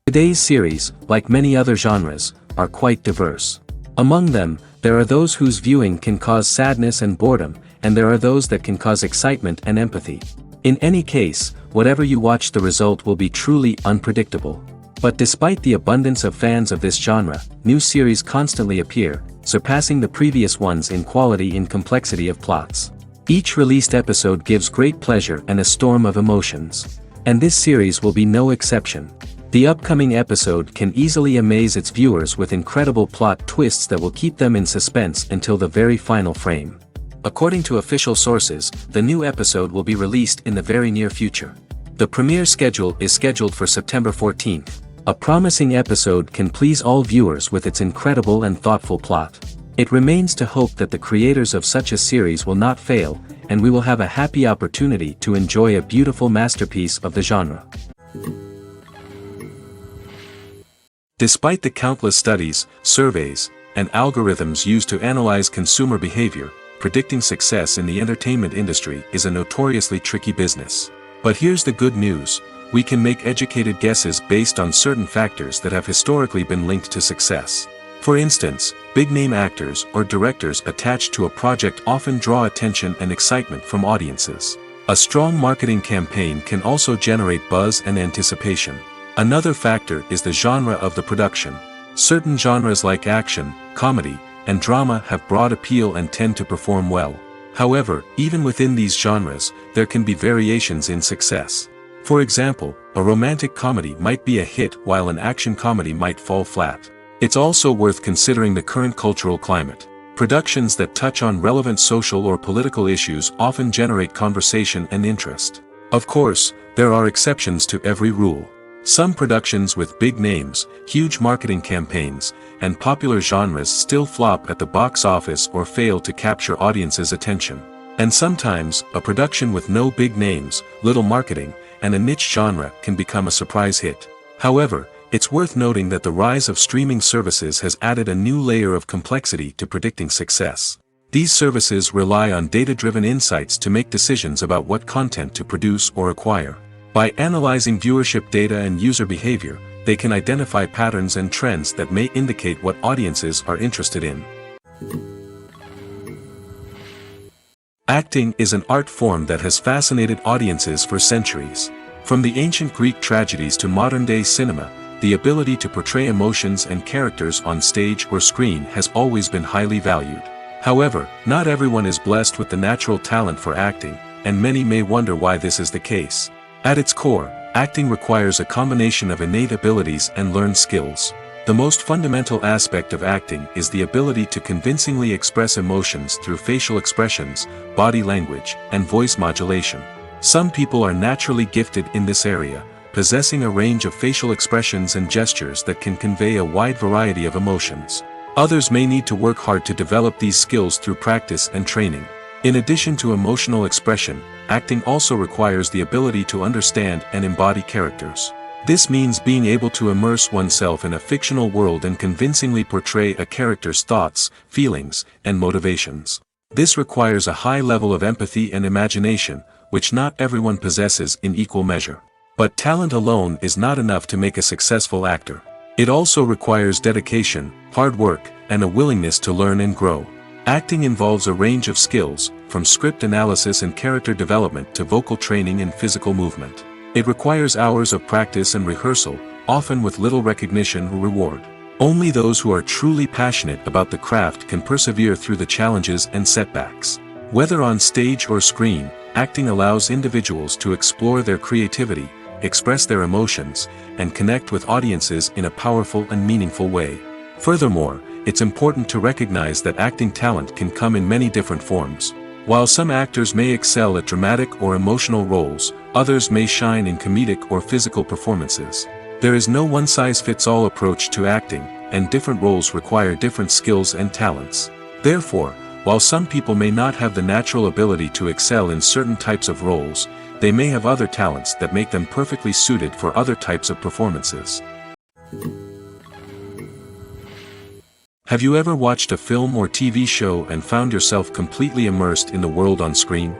Today's series, like many other genres, are quite diverse. Among them, there are those whose viewing can cause sadness and boredom, and there are those that can cause excitement and empathy. In any case, whatever you watch, the result will be truly unpredictable. But despite the abundance of fans of this genre, new series constantly appear, surpassing the previous ones in quality and complexity of plots. Each released episode gives great pleasure and a storm of emotions. And this series will be no exception. The upcoming episode can easily amaze its viewers with incredible plot twists that will keep them in suspense until the very final frame. According to official sources, the new episode will be released in the very near future. The premiere schedule is scheduled for September 14th. A promising episode can please all viewers with its incredible and thoughtful plot. It remains to hope that the creators of such a series will not fail, and we will have a happy opportunity to enjoy a beautiful masterpiece of the genre. Despite the countless studies, surveys, and algorithms used to analyze consumer behavior, predicting success in the entertainment industry is a notoriously tricky business. But here's the good news: we can make educated guesses based on certain factors that have historically been linked to success. For instance, big-name actors or directors attached to a project often draw attention and excitement from audiences. A strong marketing campaign can also generate buzz and anticipation. Another factor is the genre of the production. Certain genres like action, comedy, and drama have broad appeal and tend to perform well. However, even within these genres, there can be variations in success. For example, a romantic comedy might be a hit while an action comedy might fall flat. It's also worth considering the current cultural climate. Productions that touch on relevant social or political issues often generate conversation and interest. Of course, there are exceptions to every rule. Some productions with big names, huge marketing campaigns, and popular genres still flop at the box office or fail to capture audiences' attention. And sometimes, a production with no big names, little marketing, and a niche genre can become a surprise hit. However, it's worth noting that the rise of streaming services has added a new layer of complexity to predicting success. These services rely on data-driven insights to make decisions about what content to produce or acquire. By analyzing viewership data and user behavior, they can identify patterns and trends that may indicate what audiences are interested in. Acting is an art form that has fascinated audiences for centuries. From the ancient Greek tragedies to modern-day cinema, the ability to portray emotions and characters on stage or screen has always been highly valued. However, not everyone is blessed with the natural talent for acting, and many may wonder why this is the case. At its core, acting requires a combination of innate abilities and learned skills. The most fundamental aspect of acting is the ability to convincingly express emotions through facial expressions, body language, and voice modulation. Some people are naturally gifted in this area, possessing a range of facial expressions and gestures that can convey a wide variety of emotions. Others may need to work hard to develop these skills through practice and training. In addition to emotional expression, acting also requires the ability to understand and embody characters. This means being able to immerse oneself in a fictional world and convincingly portray a character's thoughts, feelings, and motivations. This requires a high level of empathy and imagination, which not everyone possesses in equal measure. But talent alone is not enough to make a successful actor. It also requires dedication, hard work, and a willingness to learn and grow. Acting involves a range of skills, from script analysis and character development to vocal training and physical movement. It requires hours of practice and rehearsal, often with little recognition or reward. Only those who are truly passionate about the craft can persevere through the challenges and setbacks. Whether on stage or screen, acting allows individuals to explore their creativity, express their emotions, and connect with audiences in a powerful and meaningful way. Furthermore, it's important to recognize that acting talent can come in many different forms. While some actors may excel at dramatic or emotional roles, others may shine in comedic or physical performances. There is no one-size-fits-all approach to acting, and different roles require different skills and talents. Therefore, while some people may not have the natural ability to excel in certain types of roles, they may have other talents that make them perfectly suited for other types of performances. Have you ever watched a film or TV show and found yourself completely immersed in the world on screen?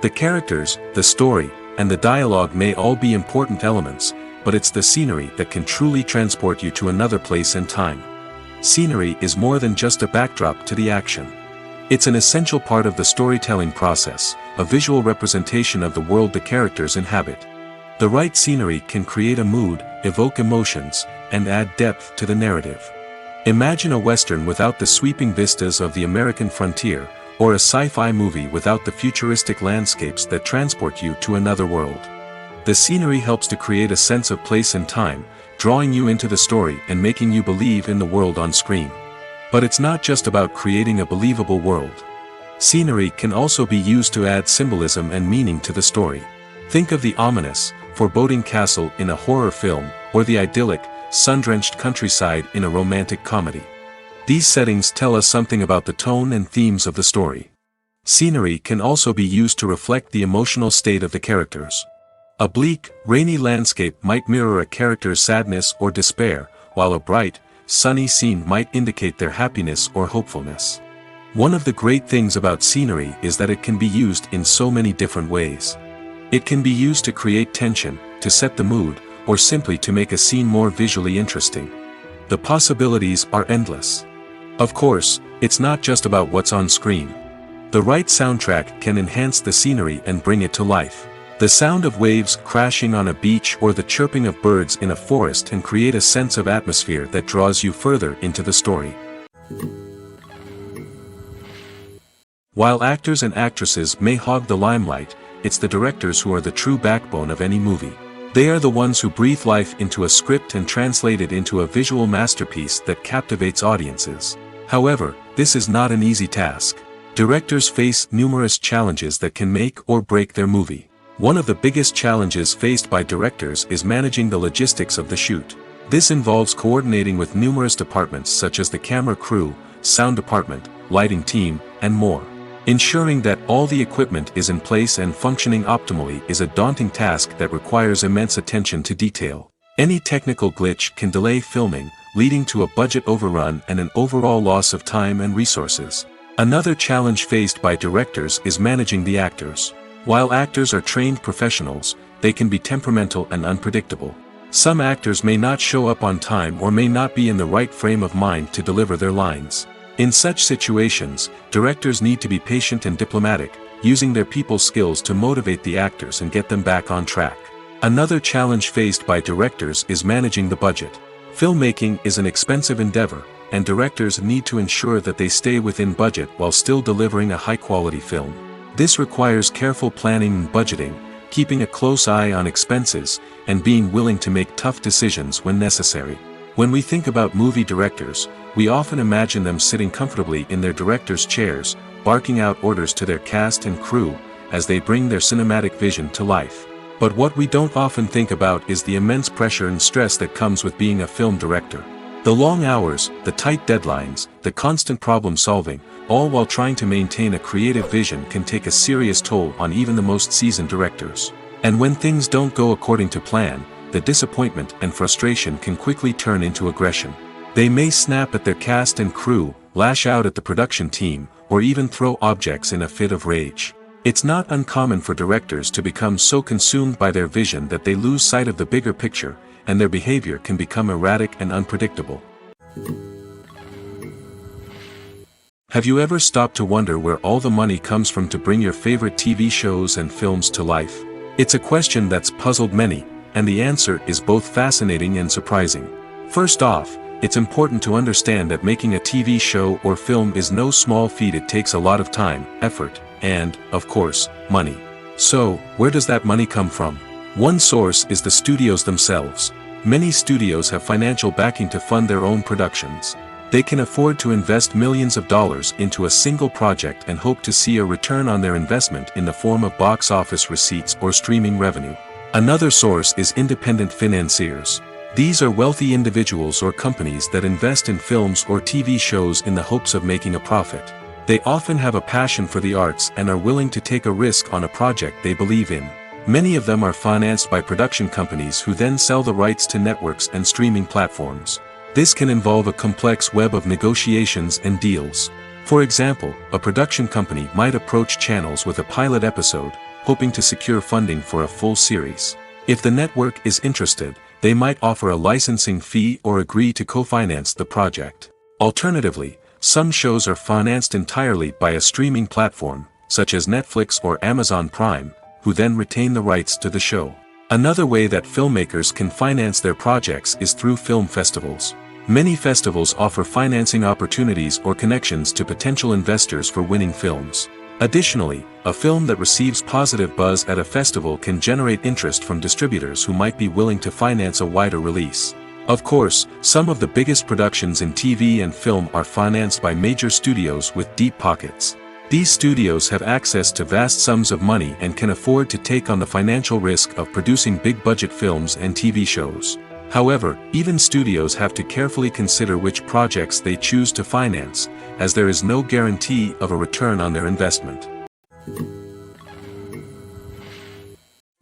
The characters, the story, and the dialogue may all be important elements, but it's the scenery that can truly transport you to another place and time. Scenery is more than just a backdrop to the action. It's an essential part of the storytelling process, a visual representation of the world the characters inhabit. The right scenery can create a mood, evoke emotions, and add depth to the narrative. Imagine a Western without the sweeping vistas of the American frontier, or a sci-fi movie without the futuristic landscapes that transport you to another world. The scenery helps to create a sense of place and time, drawing you into the story and making you believe in the world on screen. But it's not just about creating a believable world. Scenery can also be used to add symbolism and meaning to the story. Think of the ominous, foreboding castle in a horror film, or the idyllic, sun-drenched countryside in a romantic comedy. These settings tell us something about the tone and themes of the story. Scenery can also be used to reflect the emotional state of the characters. A bleak, rainy landscape might mirror a character's sadness or despair, while a bright, sunny scene might indicate their happiness or hopefulness. One of the great things about scenery is that it can be used in so many different ways. It can be used to create tension, to set the mood, or simply to make a scene more visually interesting. The possibilities are endless. Of course, it's not just about what's on screen. The right soundtrack can enhance the scenery and bring it to life. The sound of waves crashing on a beach or the chirping of birds in a forest can create a sense of atmosphere that draws you further into the story. While actors and actresses may hog the limelight, it's the directors who are the true backbone of any movie. They are the ones who breathe life into a script and translate it into a visual masterpiece that captivates audiences. However, this is not an easy task. Directors face numerous challenges that can make or break their movie. One of the biggest challenges faced by directors is managing the logistics of the shoot. This involves coordinating with numerous departments such as the camera crew, sound department, lighting team, and more. Ensuring that all the equipment is in place and functioning optimally is a daunting task that requires immense attention to detail. Any technical glitch can delay filming, leading to a budget overrun and an overall loss of time and resources. Another challenge faced by directors is managing the actors. While actors are trained professionals, they can be temperamental and unpredictable. Some actors may not show up on time or may not be in the right frame of mind to deliver their lines. In such situations, directors need to be patient and diplomatic, using their people skills to motivate the actors and get them back on track. Another challenge faced by directors is managing the budget. Filmmaking is an expensive endeavor, and directors need to ensure that they stay within budget while still delivering a high-quality film. This requires careful planning and budgeting, keeping a close eye on expenses, and being willing to make tough decisions when necessary. When we think about movie directors, we often imagine them sitting comfortably in their director's chairs, barking out orders to their cast and crew, as they bring their cinematic vision to life. But what we don't often think about is the immense pressure and stress that comes with being a film director. The long hours, the tight deadlines, the constant problem solving, all while trying to maintain a creative vision can take a serious toll on even the most seasoned directors. And when things don't go according to plan, the disappointment and frustration can quickly turn into aggression. They may snap at their cast and crew, lash out at the production team, or even throw objects in a fit of rage. It's not uncommon for directors to become so consumed by their vision that they lose sight of the bigger picture, and their behavior can become erratic and unpredictable. Have you ever stopped to wonder where all the money comes from to bring your favorite TV shows and films to life? It's a question that's puzzled many, And the answer is both fascinating and surprising. First off, it's important to understand that making a TV show or film is no small feat. It takes a lot of time, effort, and, of course, money. So, where does that money come from? One source is the studios themselves. Many studios have financial backing to fund their own productions. They can afford to invest millions of dollars into a single project and hope to see a return on their investment in the form of box office receipts or streaming revenue. Another source is independent financiers. These are wealthy individuals or companies that invest in films or TV shows in the hopes of making a profit. They often have a passion for the arts and are willing to take a risk on a project they believe in. Many of them are financed by production companies who then sell the rights to networks and streaming platforms. This can involve a complex web of negotiations and deals. For example, a production company might approach channels with a pilot episode, hoping to secure funding for a full series. If the network is interested, they might offer a licensing fee or agree to co-finance the project. Alternatively, some shows are financed entirely by a streaming platform, such as Netflix or Amazon Prime, who then retain the rights to the show. Another way that filmmakers can finance their projects is through film festivals. Many festivals offer financing opportunities or connections to potential investors for winning films. Additionally, a film that receives positive buzz at a festival can generate interest from distributors who might be willing to finance a wider release. Of course, some of the biggest productions in TV and film are financed by major studios with deep pockets. These studios have access to vast sums of money and can afford to take on the financial risk of producing big-budget films and TV shows. However, even studios have to carefully consider which projects they choose to finance, as there is no guarantee of a return on their investment.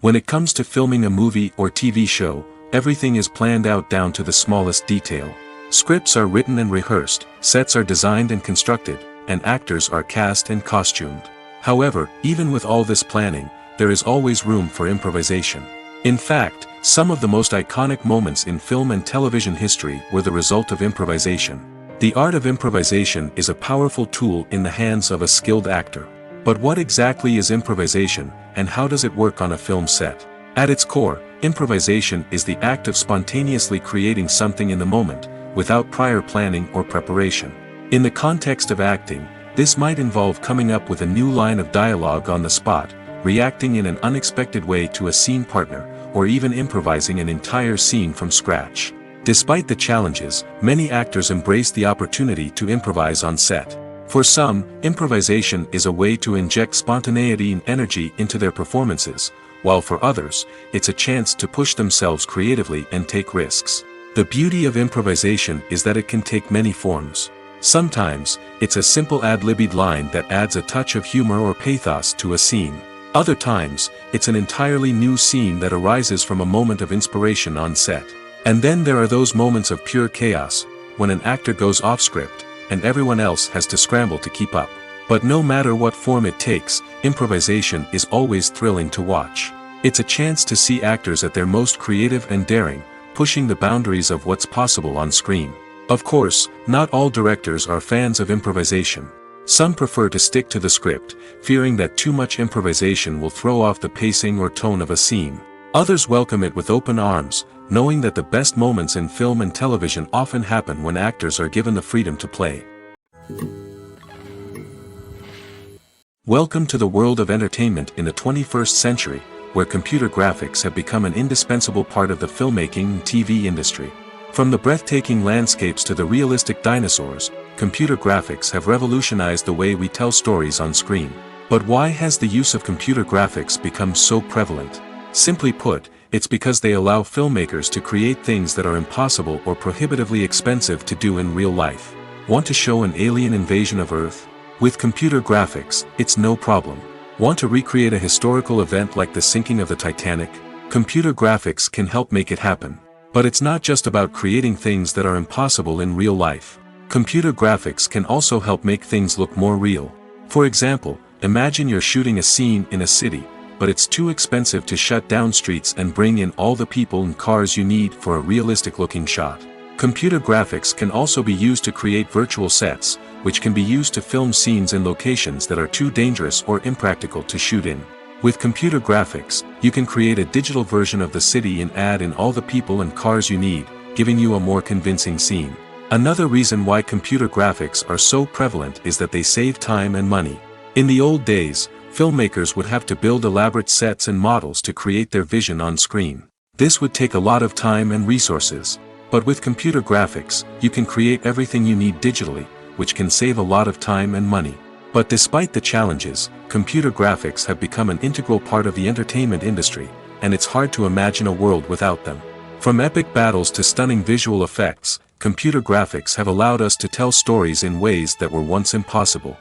When it comes to filming a movie or TV show, everything is planned out down to the smallest detail. Scripts are written and rehearsed, sets are designed and constructed, and actors are cast and costumed. However, even with all this planning, there is always room for improvisation. In fact, some of the most iconic moments in film and television history were the result of improvisation. The art of improvisation is a powerful tool in the hands of a skilled actor. But what exactly is improvisation, and how does it work on a film set? At its core, improvisation is the act of spontaneously creating something in the moment, without prior planning or preparation. In the context of acting, this might involve coming up with a new line of dialogue on the spot, reacting in an unexpected way to a scene partner, or even improvising an entire scene from scratch. Despite the challenges, many actors embrace the opportunity to improvise on set. For some, improvisation is a way to inject spontaneity and energy into their performances, while for others, it's a chance to push themselves creatively and take risks. The beauty of improvisation is that it can take many forms. Sometimes, it's a simple ad-libbed line that adds a touch of humor or pathos to a scene. Other times, it's an entirely new scene that arises from a moment of inspiration on set. And then there are those moments of pure chaos, when an actor goes off script, and everyone else has to scramble to keep up. But no matter what form it takes, improvisation is always thrilling to watch. It's a chance to see actors at their most creative and daring, pushing the boundaries of what's possible on screen. Of course, not all directors are fans of improvisation. Some prefer to stick to the script, fearing that too much improvisation will throw off the pacing or tone of a scene. Others welcome it with open arms, knowing that the best moments in film and television often happen when actors are given the freedom to play. Welcome to the world of entertainment in the 21st century, where computer graphics have become an indispensable part of the filmmaking and TV industry. From the breathtaking landscapes to the realistic dinosaurs, computer graphics have revolutionized the way we tell stories on screen. But why has the use of computer graphics become so prevalent? Simply put, it's because they allow filmmakers to create things that are impossible or prohibitively expensive to do in real life. Want to show an alien invasion of Earth? With computer graphics, it's no problem. Want to recreate a historical event like the sinking of the Titanic? Computer graphics can help make it happen. But it's not just about creating things that are impossible in real life. Computer graphics can also help make things look more real. For example, imagine you're shooting a scene in a city, but it's too expensive to shut down streets and bring in all the people and cars you need for a realistic-looking shot. Computer graphics can also be used to create virtual sets, which can be used to film scenes in locations that are too dangerous or impractical to shoot in. With computer graphics, you can create a digital version of the city and add in all the people and cars you need, giving you a more convincing scene. Another reason why computer graphics are so prevalent is that they save time and money. In the old days, filmmakers would have to build elaborate sets and models to create their vision on screen. This would take a lot of time and resources. But with computer graphics, you can create everything you need digitally, which can save a lot of time and money. But despite the challenges, computer graphics have become an integral part of the entertainment industry, and it's hard to imagine a world without them. From epic battles to stunning visual effects, computer graphics have allowed us to tell stories in ways that were once impossible.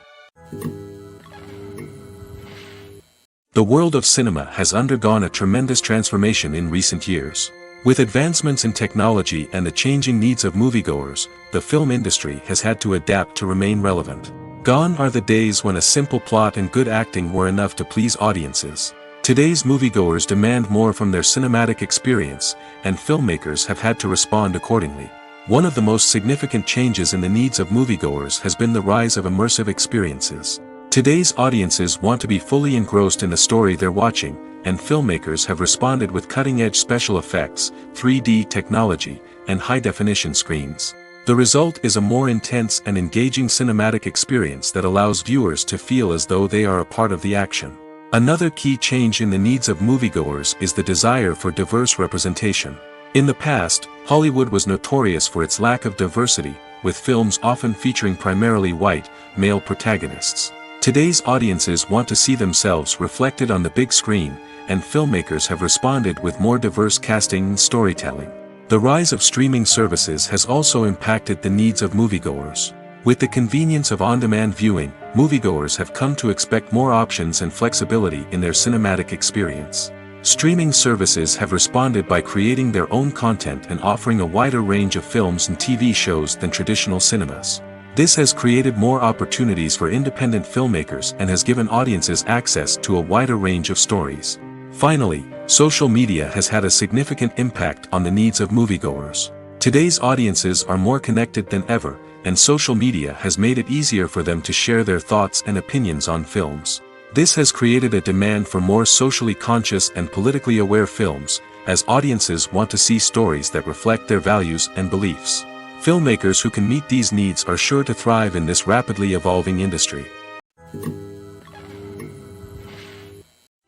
The world of cinema has undergone a tremendous transformation in recent years. With advancements in technology and the changing needs of moviegoers, the film industry has had to adapt to remain relevant. Gone are the days when a simple plot and good acting were enough to please audiences. Today's moviegoers demand more from their cinematic experience, and filmmakers have had to respond accordingly. One of the most significant changes in the needs of moviegoers has been the rise of immersive experiences. Today's audiences want to be fully engrossed in the story they're watching, and filmmakers have responded with cutting-edge special effects, 3D technology, and high-definition screens. The result is a more intense and engaging cinematic experience that allows viewers to feel as though they are a part of the action. Another key change in the needs of moviegoers is the desire for diverse representation. In the past, Hollywood was notorious for its lack of diversity, with films often featuring primarily white, male protagonists. Today's audiences want to see themselves reflected on the big screen, and filmmakers have responded with more diverse casting and storytelling. The rise of streaming services has also impacted the needs of moviegoers. With the convenience of on-demand viewing, moviegoers have come to expect more options and flexibility in their cinematic experience. Streaming services have responded by creating their own content and offering a wider range of films and TV shows than traditional cinemas. This has created more opportunities for independent filmmakers and has given audiences access to a wider range of stories. Finally, social media has had a significant impact on the needs of moviegoers. Today's audiences are more connected than ever, and social media has made it easier for them to share their thoughts and opinions on films. This has created a demand for more socially conscious and politically aware films, as audiences want to see stories that reflect their values and beliefs. Filmmakers who can meet these needs are sure to thrive in this rapidly evolving industry.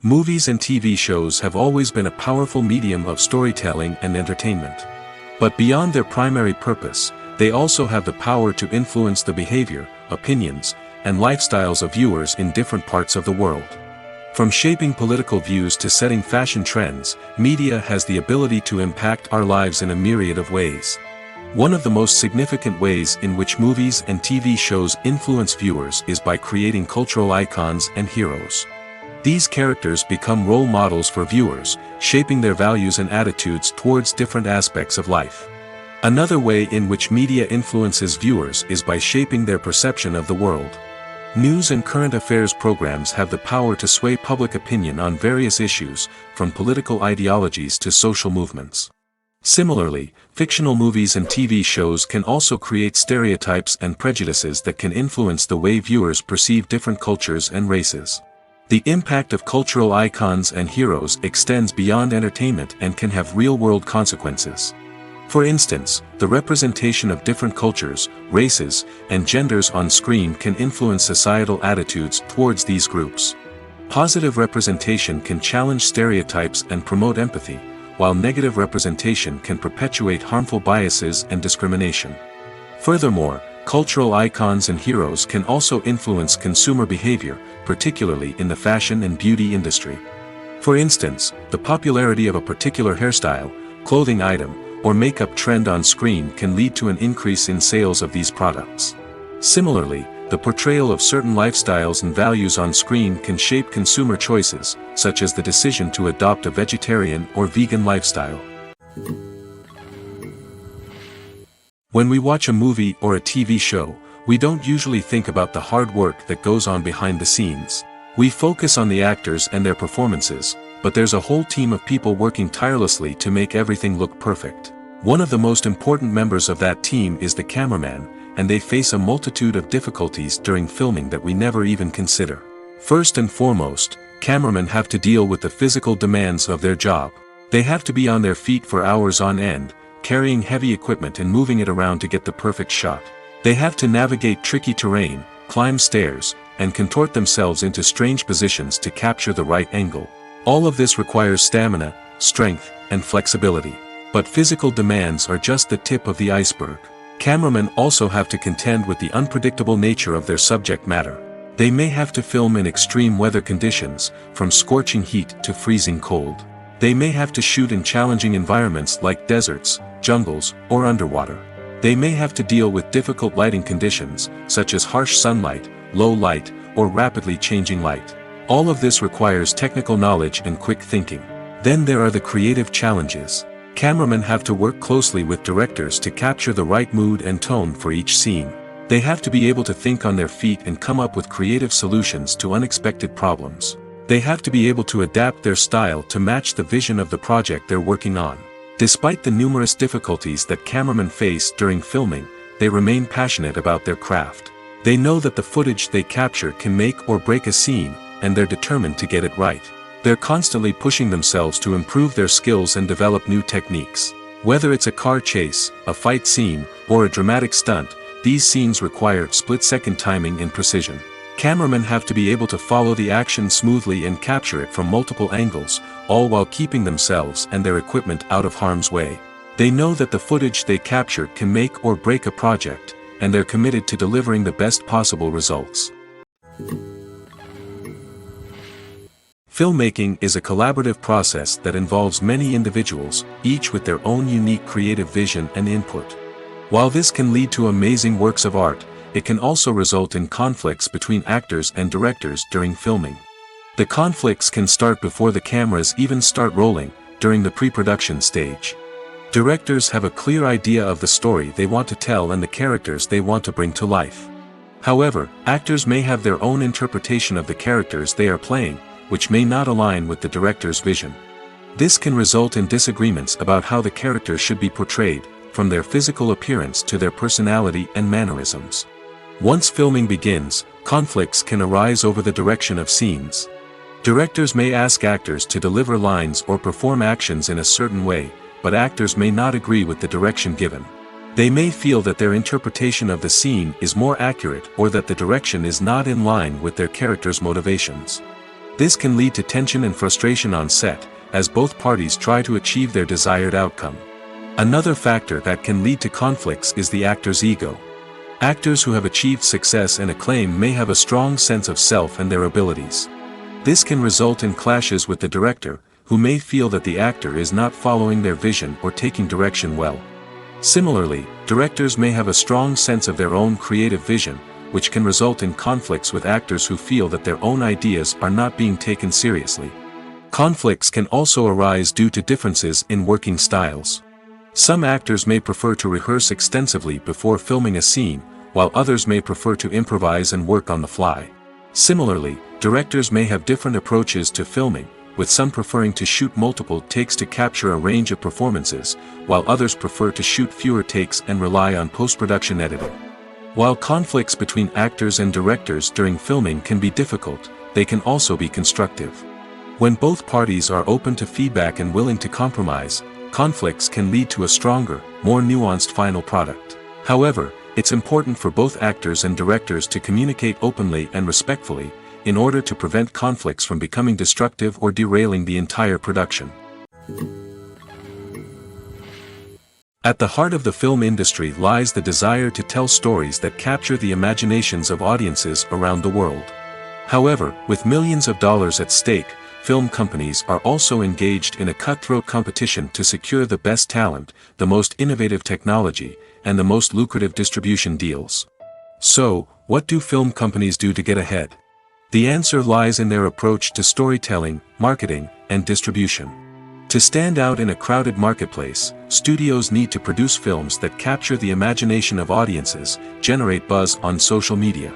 Movies and TV shows have always been a powerful medium of storytelling and entertainment. But beyond their primary purpose, they also have the power to influence the behavior, opinions, and lifestyles of viewers in different parts of the world. From shaping political views to setting fashion trends, media has the ability to impact our lives in a myriad of ways. One of the most significant ways in which movies and TV shows influence viewers is by creating cultural icons and heroes. These characters become role models for viewers, shaping their values and attitudes towards different aspects of life. Another way in which media influences viewers is by shaping their perception of the world. News and current affairs programs have the power to sway public opinion on various issues, from political ideologies to social movements. Similarly, fictional movies and TV shows can also create stereotypes and prejudices that can influence the way viewers perceive different cultures and races. The impact of cultural icons and heroes extends beyond entertainment and can have real-world consequences. For instance, the representation of different cultures, races, and genders on screen can influence societal attitudes towards these groups. Positive representation can challenge stereotypes and promote empathy, while negative representation can perpetuate harmful biases and discrimination. Furthermore, cultural icons and heroes can also influence consumer behavior, particularly in the fashion and beauty industry. For instance, the popularity of a particular hairstyle, clothing item, or makeup trend on screen can lead to an increase in sales of these products. Similarly, the portrayal of certain lifestyles and values on screen can shape consumer choices, such as the decision to adopt a vegetarian or vegan lifestyle. When we watch a movie or a TV show, we don't usually think about the hard work that goes on behind the scenes. We focus on the actors and their performances, but there's a whole team of people working tirelessly to make everything look perfect. One of the most important members of that team is the cameraman, and they face a multitude of difficulties during filming that we never even consider. First and foremost, cameramen have to deal with the physical demands of their job. They have to be on their feet for hours on end, carrying heavy equipment and moving it around to get the perfect shot. They have to navigate tricky terrain, climb stairs, and contort themselves into strange positions to capture the right angle. All of this requires stamina, strength, and flexibility. But physical demands are just the tip of the iceberg. Cameramen also have to contend with the unpredictable nature of their subject matter. They may have to film in extreme weather conditions, from scorching heat to freezing cold. They may have to shoot in challenging environments like deserts, jungles, or underwater. They may have to deal with difficult lighting conditions, such as harsh sunlight, low light, or rapidly changing light. All of this requires technical knowledge and quick thinking. Then there are the creative challenges. Cameramen have to work closely with directors to capture the right mood and tone for each scene. They have to be able to think on their feet and come up with creative solutions to unexpected problems. They have to be able to adapt their style to match the vision of the project they're working on. Despite the numerous difficulties that cameramen face during filming, they remain passionate about their craft. They know that the footage they capture can make or break a scene, and they're determined to get it right. They're constantly pushing themselves to improve their skills and develop new techniques. Whether it's a car chase, a fight scene, or a dramatic stunt, these scenes require split-second timing and precision. Cameramen have to be able to follow the action smoothly and capture it from multiple angles, all while keeping themselves and their equipment out of harm's way. They know that the footage they capture can make or break a project, and they're committed to delivering the best possible results. Filmmaking is a collaborative process that involves many individuals, each with their own unique creative vision and input. While this can lead to amazing works of art, it can also result in conflicts between actors and directors during filming. The conflicts can start before the cameras even start rolling, during the pre-production stage. Directors have a clear idea of the story they want to tell and the characters they want to bring to life. However, actors may have their own interpretation of the characters they are playing, which may not align with the director's vision. This can result in disagreements about how the characters should be portrayed, from their physical appearance to their personality and mannerisms. Once filming begins, conflicts can arise over the direction of scenes. Directors may ask actors to deliver lines or perform actions in a certain way, but actors may not agree with the direction given. They may feel that their interpretation of the scene is more accurate or that the direction is not in line with their character's motivations. This can lead to tension and frustration on set, as both parties try to achieve their desired outcome. Another factor that can lead to conflicts is the actor's ego. Actors who have achieved success and acclaim may have a strong sense of self and their abilities. This can result in clashes with the director, who may feel that the actor is not following their vision or taking direction well. Similarly, directors may have a strong sense of their own creative vision, which can result in conflicts with actors who feel that their own ideas are not being taken seriously. Conflicts can also arise due to differences in working styles. Some actors may prefer to rehearse extensively before filming a scene, while others may prefer to improvise and work on the fly. Similarly, directors may have different approaches to filming, with some preferring to shoot multiple takes to capture a range of performances, while others prefer to shoot fewer takes and rely on post-production editing. While conflicts between actors and directors during filming can be difficult, they can also be constructive. When both parties are open to feedback and willing to compromise, conflicts can lead to a stronger, more nuanced final product. However, it's important for both actors and directors to communicate openly and respectfully, in order to prevent conflicts from becoming destructive or derailing the entire production. At the heart of the film industry lies the desire to tell stories that capture the imaginations of audiences around the world. However, with millions of dollars at stake, film companies are also engaged in a cutthroat competition to secure the best talent, the most innovative technology, and the most lucrative distribution deals. So, what do film companies do to get ahead? The answer lies in their approach to storytelling, marketing, and distribution. To stand out in a crowded marketplace, studios need to produce films that capture the imagination of audiences, generate buzz on social media.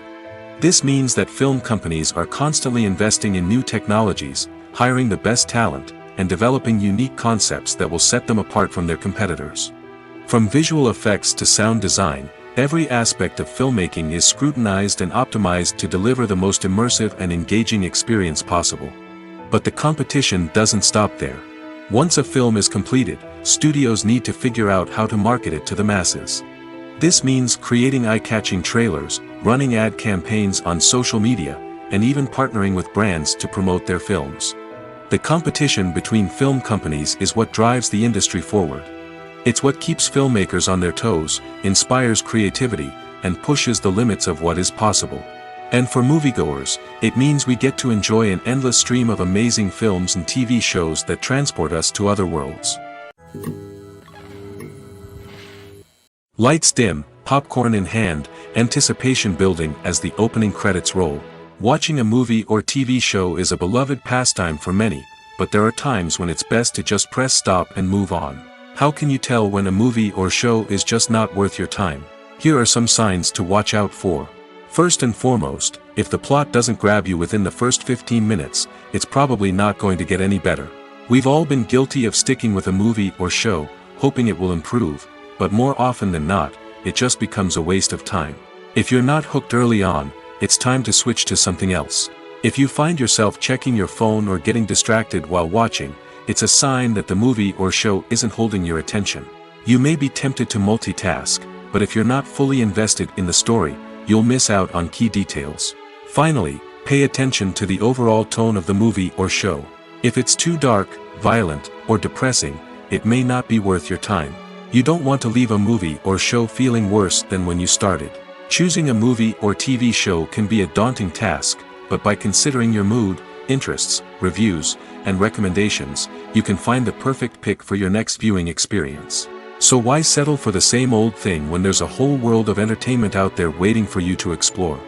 This means that film companies are constantly investing in new technologies, hiring the best talent, and developing unique concepts that will set them apart from their competitors. From visual effects to sound design, every aspect of filmmaking is scrutinized and optimized to deliver the most immersive and engaging experience possible. But the competition doesn't stop there. Once a film is completed, studios need to figure out how to market it to the masses. This means creating eye-catching trailers, running ad campaigns on social media, and even partnering with brands to promote their films. The competition between film companies is what drives the industry forward. It's what keeps filmmakers on their toes, inspires creativity, and pushes the limits of what is possible. And for moviegoers, it means we get to enjoy an endless stream of amazing films and TV shows that transport us to other worlds. Lights dim, popcorn in hand, anticipation building as the opening credits roll. Watching a movie or TV show is a beloved pastime for many, but there are times when it's best to just press stop and move on. How can you tell when a movie or show is just not worth your time? Here are some signs to watch out for. First and foremost, if the plot doesn't grab you within the first 15 minutes, it's probably not going to get any better. We've all been guilty of sticking with a movie or show, hoping it will improve, but more often than not, it just becomes a waste of time. If you're not hooked early on, it's time to switch to something else. If you find yourself checking your phone or getting distracted while watching, it's a sign that the movie or show isn't holding your attention. You may be tempted to multitask, but if you're not fully invested in the story, you'll miss out on key details. Finally, pay attention to the overall tone of the movie or show. If it's too dark, violent, or depressing, it may not be worth your time. You don't want to leave a movie or show feeling worse than when you started. Choosing a movie or TV show can be a daunting task, but by considering your mood, interests, reviews, and recommendations, you can find the perfect pick for your next viewing experience. So why settle for the same old thing when there's a whole world of entertainment out there waiting for you to explore?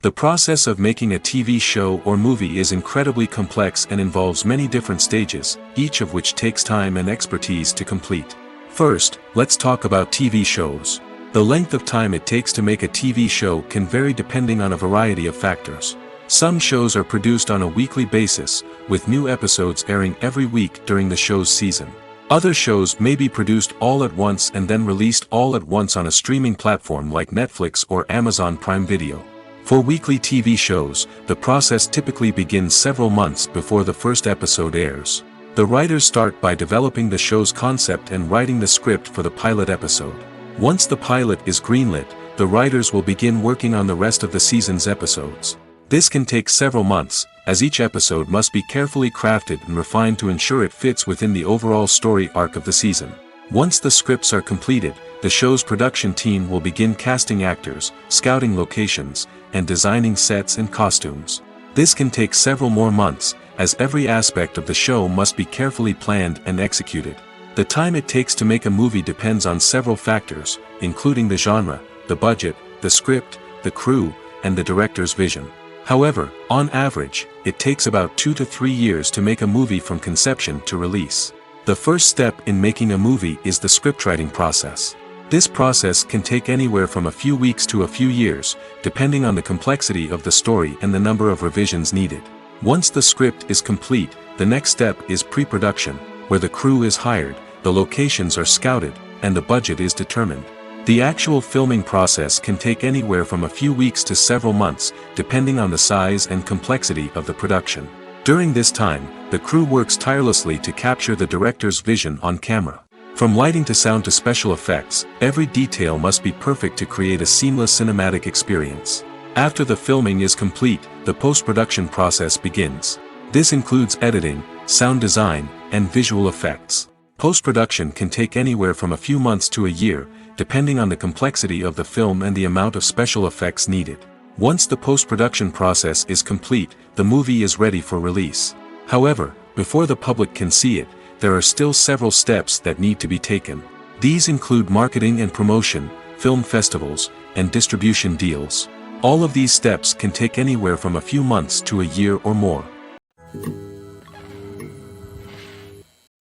The process of making a TV show or movie is incredibly complex and involves many different stages, each of which takes time and expertise to complete. First, let's talk about TV shows. The length of time it takes to make a TV show can vary depending on a variety of factors. Some shows are produced on a weekly basis, with new episodes airing every week during the show's season. Other shows may be produced all at once and then released all at once on a streaming platform like Netflix or Amazon Prime Video. For weekly TV shows, the process typically begins several months before the first episode airs. The writers start by developing the show's concept and writing the script for the pilot episode. Once the pilot is greenlit, the writers will begin working on the rest of the season's episodes. This can take several months, as each episode must be carefully crafted and refined to ensure it fits within the overall story arc of the season. Once the scripts are completed, the show's production team will begin casting actors, scouting locations, and designing sets and costumes. This can take several more months, as every aspect of the show must be carefully planned and executed. The time it takes to make a movie depends on several factors, including the genre, the budget, the script, the crew, and the director's vision. However, on average, it takes about 2 to 3 years to make a movie from conception to release. The first step in making a movie is the scriptwriting process. This process can take anywhere from a few weeks to a few years, depending on the complexity of the story and the number of revisions needed. Once the script is complete, the next step is pre-production, where the crew is hired, the locations are scouted, and the budget is determined. The actual filming process can take anywhere from a few weeks to several months, depending on the size and complexity of the production. During this time, the crew works tirelessly to capture the director's vision on camera. From lighting to sound to special effects, every detail must be perfect to create a seamless cinematic experience. After the filming is complete, the post-production process begins. This includes editing, sound design, and visual effects. Post-production can take anywhere from a few months to a year, depending on the complexity of the film and the amount of special effects needed. Once the post-production process is complete, the movie is ready for release. However, before the public can see it, there are still several steps that need to be taken. These include marketing and promotion, film festivals, and distribution deals. All of these steps can take anywhere from a few months to a year or more.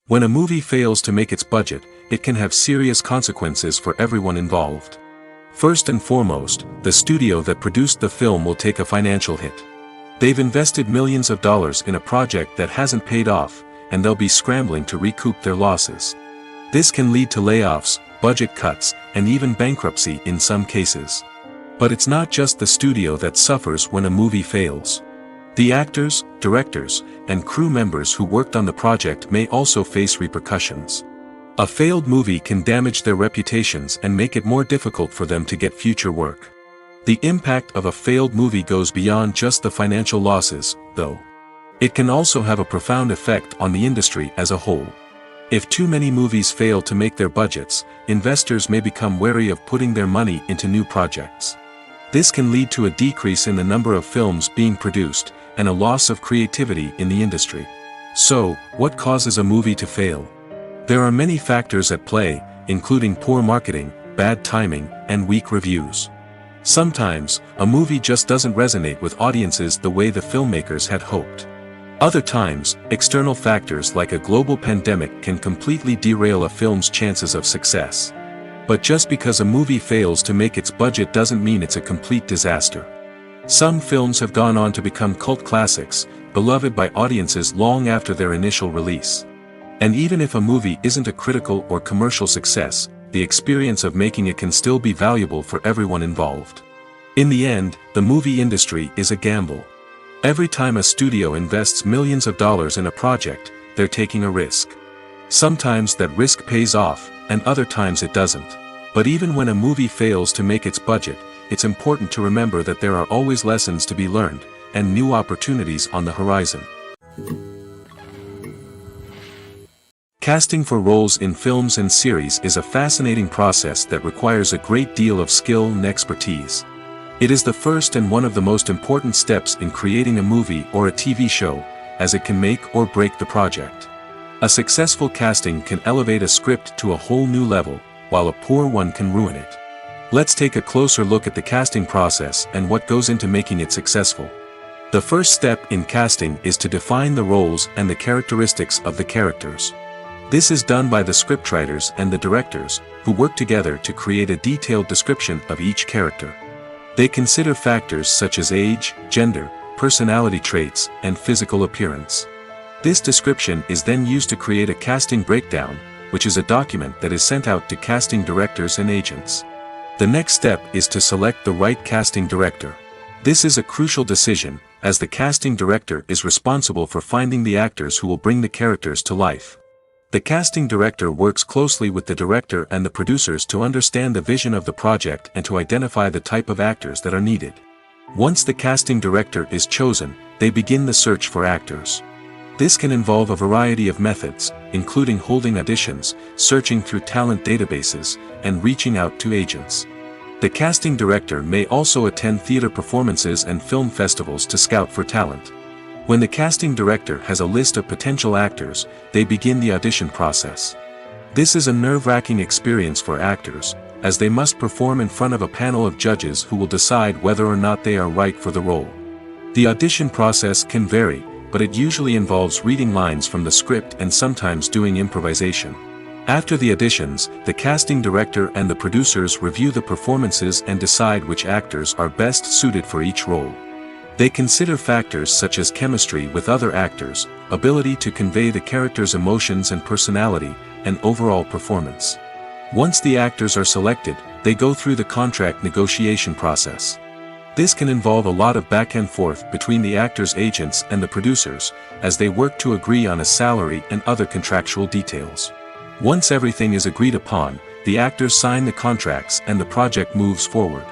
When a movie fails to make its budget, it can have serious consequences for everyone involved. First and foremost, the studio that produced the film will take a financial hit. They've invested millions of dollars in a project that hasn't paid off, and they'll be scrambling to recoup their losses. This can lead to layoffs, budget cuts, and even bankruptcy in some cases. But it's not just the studio that suffers when a movie fails. The actors, directors, and crew members who worked on the project may also face repercussions. A failed movie can damage their reputations and make it more difficult for them to get future work. The impact of a failed movie goes beyond just the financial losses, though. It can also have a profound effect on the industry as a whole. If too many movies fail to make their budgets, investors may become wary of putting their money into new projects. This can lead to a decrease in the number of films being produced, and a loss of creativity in the industry. So, what causes a movie to fail? There are many factors at play, including poor marketing, bad timing, and weak reviews. Sometimes, a movie just doesn't resonate with audiences the way the filmmakers had hoped. Other times, external factors like a global pandemic can completely derail a film's chances of success. But just because a movie fails to make its budget doesn't mean it's a complete disaster. Some films have gone on to become cult classics, beloved by audiences long after their initial release. And even if a movie isn't a critical or commercial success, the experience of making it can still be valuable for everyone involved. In the end, the movie industry is a gamble. Every time a studio invests millions of dollars in a project, they're taking a risk. Sometimes that risk pays off, and other times it doesn't. But even when a movie fails to make its budget, it's important to remember that there are always lessons to be learned, and new opportunities on the horizon. Casting for roles in films and series is a fascinating process that requires a great deal of skill and expertise. It is the first and one of the most important steps in creating a movie or a TV show, as it can make or break the project. A successful casting can elevate a script to a whole new level, while a poor one can ruin it. Let's take a closer look at the casting process and what goes into making it successful. The first step in casting is to define the roles and the characteristics of the characters. This is done by the scriptwriters and the directors, who work together to create a detailed description of each character. They consider factors such as age, gender, personality traits, and physical appearance. This description is then used to create a casting breakdown, which is a document that is sent out to casting directors and agents. The next step is to select the right casting director. This is a crucial decision, as the casting director is responsible for finding the actors who will bring the characters to life. The casting director works closely with the director and the producers to understand the vision of the project and to identify the type of actors that are needed. Once the casting director is chosen, they begin the search for actors. This can involve a variety of methods, including holding auditions, searching through talent databases, and reaching out to agents. The casting director may also attend theater performances and film festivals to scout for talent. When the casting director has a list of potential actors, they begin the audition process. This is a nerve-wracking experience for actors, as they must perform in front of a panel of judges who will decide whether or not they are right for the role. The audition process can vary, but it usually involves reading lines from the script and sometimes doing improvisation. After the auditions, the casting director and the producers review the performances and decide which actors are best suited for each role. They consider factors such as chemistry with other actors, ability to convey the character's emotions and personality, and overall performance. Once the actors are selected, they go through the contract negotiation process. This can involve a lot of back and forth between the actors' agents and the producers, as they work to agree on a salary and other contractual details. Once everything is agreed upon, the actors sign the contracts and the project moves forward.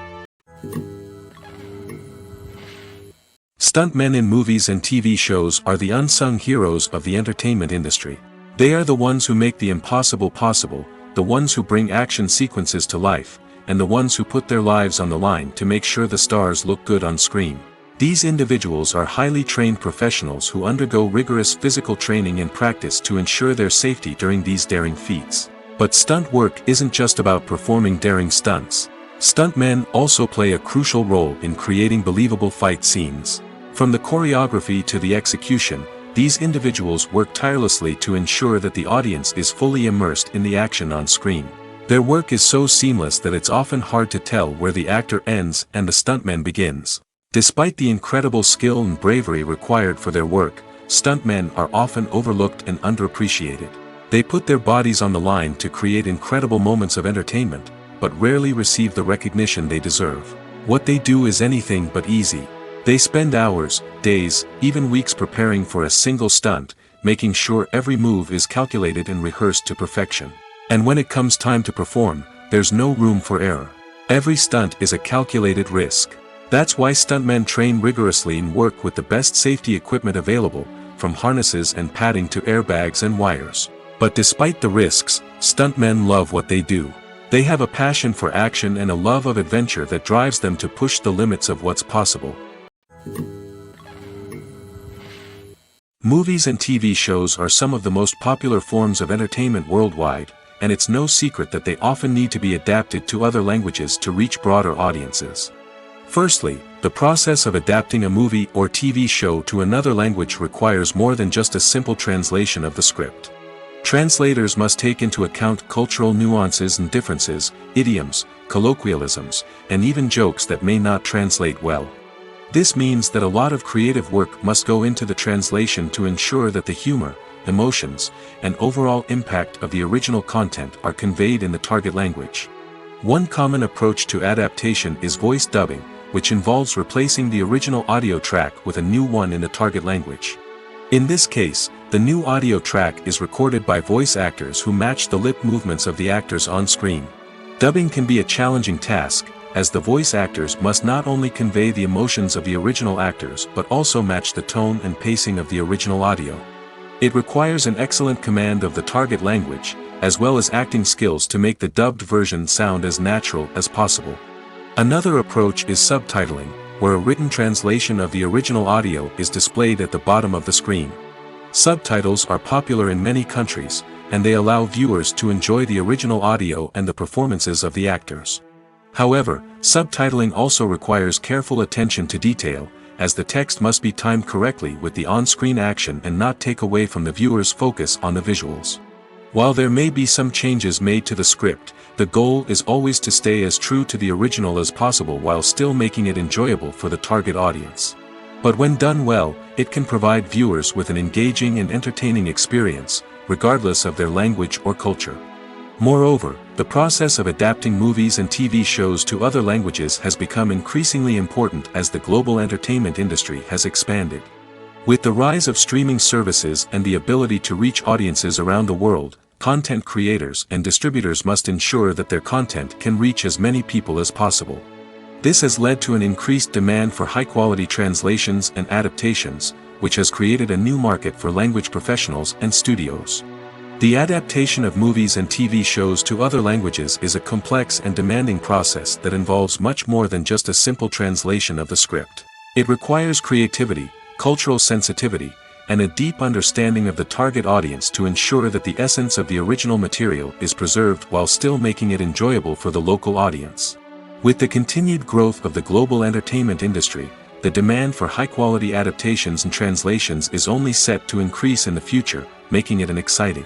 Stuntmen in movies and TV shows are the unsung heroes of the entertainment industry. They are the ones who make the impossible possible, the ones who bring action sequences to life, and the ones who put their lives on the line to make sure the stars look good on screen. These individuals are highly trained professionals who undergo rigorous physical training and practice to ensure their safety during these daring feats. But stunt work isn't just about performing daring stunts. Stuntmen also play a crucial role in creating believable fight scenes. From the choreography to the execution, these individuals work tirelessly to ensure that the audience is fully immersed in the action on screen. Their work is so seamless that it's often hard to tell where the actor ends and the stuntman begins. Despite the incredible skill and bravery required for their work, stuntmen are often overlooked and underappreciated. They put their bodies on the line to create incredible moments of entertainment, but rarely receive the recognition they deserve. What they do is anything but easy. They spend hours, days, even weeks preparing for a single stunt, making sure every move is calculated and rehearsed to perfection. And when it comes time to perform, there's no room for error. Every stunt is a calculated risk. That's why stuntmen train rigorously and work with the best safety equipment available, from harnesses and padding to airbags and wires. But despite the risks, stuntmen love what they do. They have a passion for action and a love of adventure that drives them to push the limits of what's possible. Movies and TV shows are some of the most popular forms of entertainment worldwide, and it's no secret that they often need to be adapted to other languages to reach broader audiences. Firstly, the process of adapting a movie or TV show to another language requires more than just a simple translation of the script. Translators must take into account cultural nuances and differences, idioms, colloquialisms, and even jokes that may not translate well. This means that a lot of creative work must go into the translation to ensure that the humor, emotions, and overall impact of the original content are conveyed in the target language. One common approach to adaptation is voice dubbing, which involves replacing the original audio track with a new one in the target language. In this case, the new audio track is recorded by voice actors who match the lip movements of the actors on screen. Dubbing can be a challenging task, as the voice actors must not only convey the emotions of the original actors but also match the tone and pacing of the original audio. It requires an excellent command of the target language, as well as acting skills to make the dubbed version sound as natural as possible. Another approach is subtitling, where a written translation of the original audio is displayed at the bottom of the screen. Subtitles are popular in many countries, and they allow viewers to enjoy the original audio and the performances of the actors. However, subtitling also requires careful attention to detail, as the text must be timed correctly with the on-screen action and not take away from the viewer's focus on the visuals. While there may be some changes made to the script, the goal is always to stay as true to the original as possible while still making it enjoyable for the target audience. But when done well, it can provide viewers with an engaging and entertaining experience, regardless of their language or culture. Moreover, the process of adapting movies and TV shows to other languages has become increasingly important as the global entertainment industry has expanded. With the rise of streaming services and the ability to reach audiences around the world, content creators and distributors must ensure that their content can reach as many people as possible. This has led to an increased demand for high-quality translations and adaptations, which has created a new market for language professionals and studios. The adaptation of movies and TV shows to other languages is a complex and demanding process that involves much more than just a simple translation of the script. It requires creativity, cultural sensitivity, and a deep understanding of the target audience to ensure that the essence of the original material is preserved while still making it enjoyable for the local audience. With the continued growth of the global entertainment industry, the demand for high-quality adaptations and translations is only set to increase in the future, making it exciting.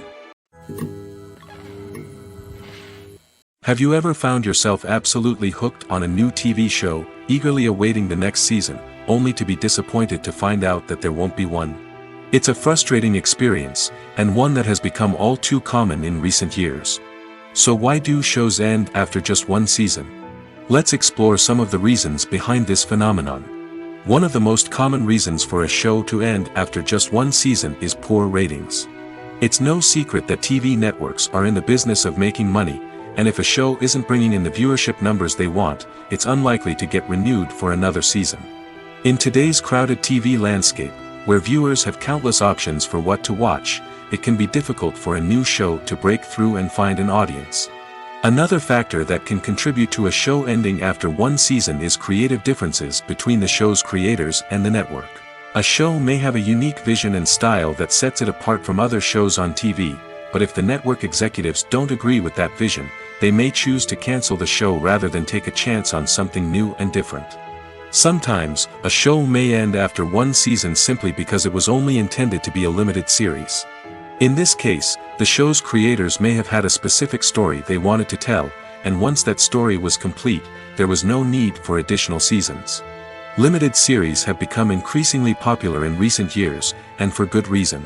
Have you ever found yourself absolutely hooked on a new TV show, eagerly awaiting the next season, only to be disappointed to find out that there won't be one? It's a frustrating experience, and one that has become all too common in recent years. So why do shows end after just one season? Let's explore some of the reasons behind this phenomenon. One of the most common reasons for a show to end after just one season is poor ratings. It's no secret that TV networks are in the business of making money, and if a show isn't bringing in the viewership numbers they want, it's unlikely to get renewed for another season. In today's crowded TV landscape, where viewers have countless options for what to watch, it can be difficult for a new show to break through and find an audience. Another factor that can contribute to a show ending after one season is creative differences between the show's creators and the network. A show may have a unique vision and style that sets it apart from other shows on TV, but if the network executives don't agree with that vision, they may choose to cancel the show rather than take a chance on something new and different. Sometimes, a show may end after one season simply because it was only intended to be a limited series. In this case, the show's creators may have had a specific story they wanted to tell, and once that story was complete, there was no need for additional seasons. Limited series have become increasingly popular in recent years, and for good reason.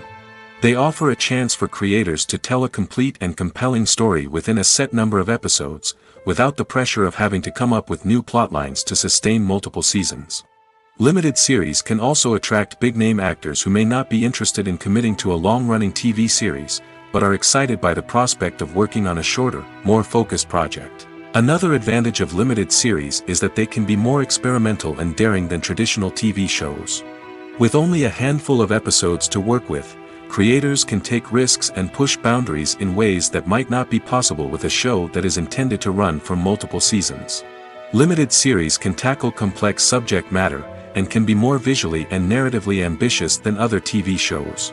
They offer a chance for creators to tell a complete and compelling story within a set number of episodes, without the pressure of having to come up with new plotlines to sustain multiple seasons. Limited series can also attract big-name actors who may not be interested in committing to a long-running TV series, but are excited by the prospect of working on a shorter, more focused project. Another advantage of limited series is that they can be more experimental and daring than traditional TV shows. With only a handful of episodes to work with, creators can take risks and push boundaries in ways that might not be possible with a show that is intended to run for multiple seasons. Limited series can tackle complex subject matter, and can be more visually and narratively ambitious than other TV shows.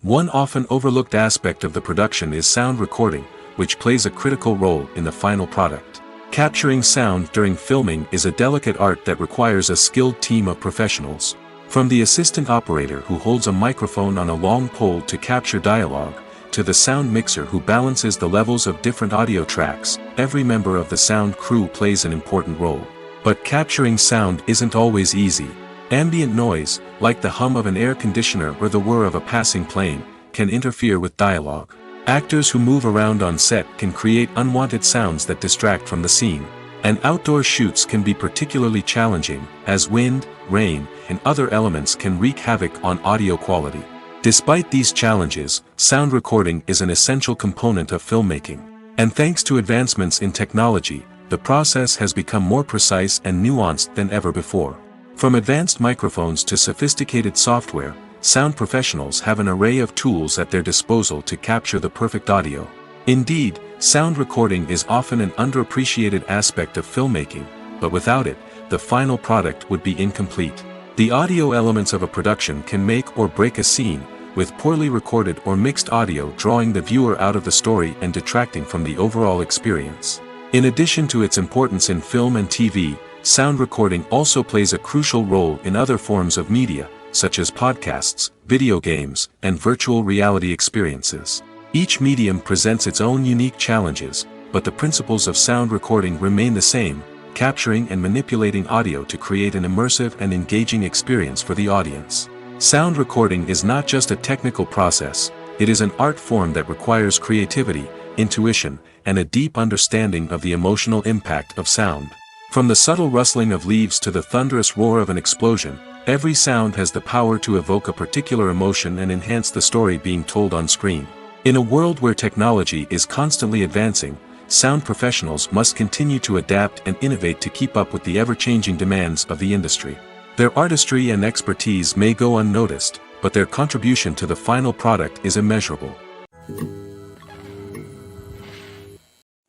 One often overlooked aspect of the production is sound recording, which plays a critical role in the final product. Capturing sound during filming is a delicate art that requires a skilled team of professionals. From the assistant operator who holds a microphone on a long pole to capture dialogue, to the sound mixer who balances the levels of different audio tracks, every member of the sound crew plays an important role. But capturing sound isn't always easy. Ambient noise, like the hum of an air conditioner or the whir of a passing plane, can interfere with dialogue. Actors who move around on set can create unwanted sounds that distract from the scene. And outdoor shoots can be particularly challenging, as wind, rain, and other elements can wreak havoc on audio quality. Despite these challenges, sound recording is an essential component of filmmaking. And thanks to advancements in technology, the process has become more precise and nuanced than ever before. From advanced microphones to sophisticated software, sound professionals have an array of tools at their disposal to capture the perfect audio. Indeed, sound recording is often an underappreciated aspect of filmmaking, but without it, the final product would be incomplete. The audio elements of a production can make or break a scene, with poorly recorded or mixed audio drawing the viewer out of the story and detracting from the overall experience. In addition to its importance in film and TV, sound recording also plays a crucial role in other forms of media, such as podcasts, video games, and virtual reality experiences. Each medium presents its own unique challenges, but the principles of sound recording remain the same: capturing and manipulating audio to create an immersive and engaging experience for the audience. Sound recording is not just a technical process, it is an art form that requires creativity, intuition, and a deep understanding of the emotional impact of sound. From the subtle rustling of leaves to the thunderous roar of an explosion, every sound has the power to evoke a particular emotion and enhance the story being told on screen. In a world where technology is constantly advancing, sound professionals must continue to adapt and innovate to keep up with the ever-changing demands of the industry. Their artistry and expertise may go unnoticed, but their contribution to the final product is immeasurable.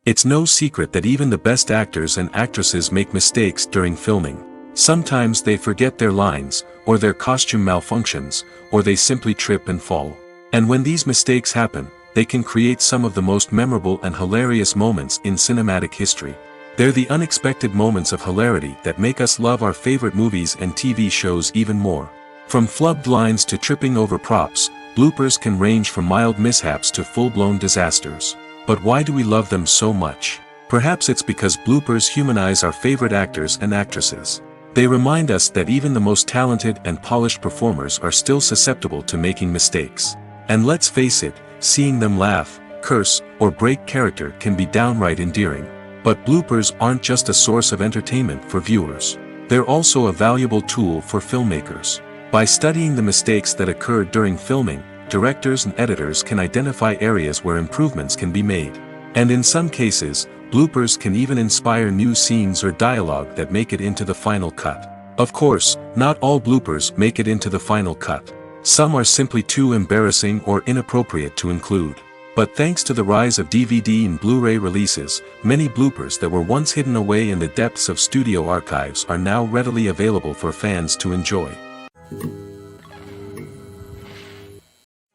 It's no secret that even the best actors and actresses make mistakes during filming. Sometimes they forget their lines, or their costume malfunctions, or they simply trip and fall. And when these mistakes happen, they can create some of the most memorable and hilarious moments in cinematic history. They're the unexpected moments of hilarity that make us love our favorite movies and TV shows even more. From flubbed lines to tripping over props, bloopers can range from mild mishaps to full-blown disasters. But why do we love them so much? Perhaps it's because bloopers humanize our favorite actors and actresses. They remind us that even the most talented and polished performers are still susceptible to making mistakes. And let's face it, seeing them laugh, curse, or break character can be downright endearing. But bloopers aren't just a source of entertainment for viewers. They're also a valuable tool for filmmakers. By studying the mistakes that occurred during filming, directors and editors can identify areas where improvements can be made. And in some cases, bloopers can even inspire new scenes or dialogue that make it into the final cut. Of course, not all bloopers make it into the final cut. Some are simply too embarrassing or inappropriate to include. But thanks to the rise of DVD and Blu-ray releases, many bloopers that were once hidden away in the depths of studio archives are now readily available for fans to enjoy.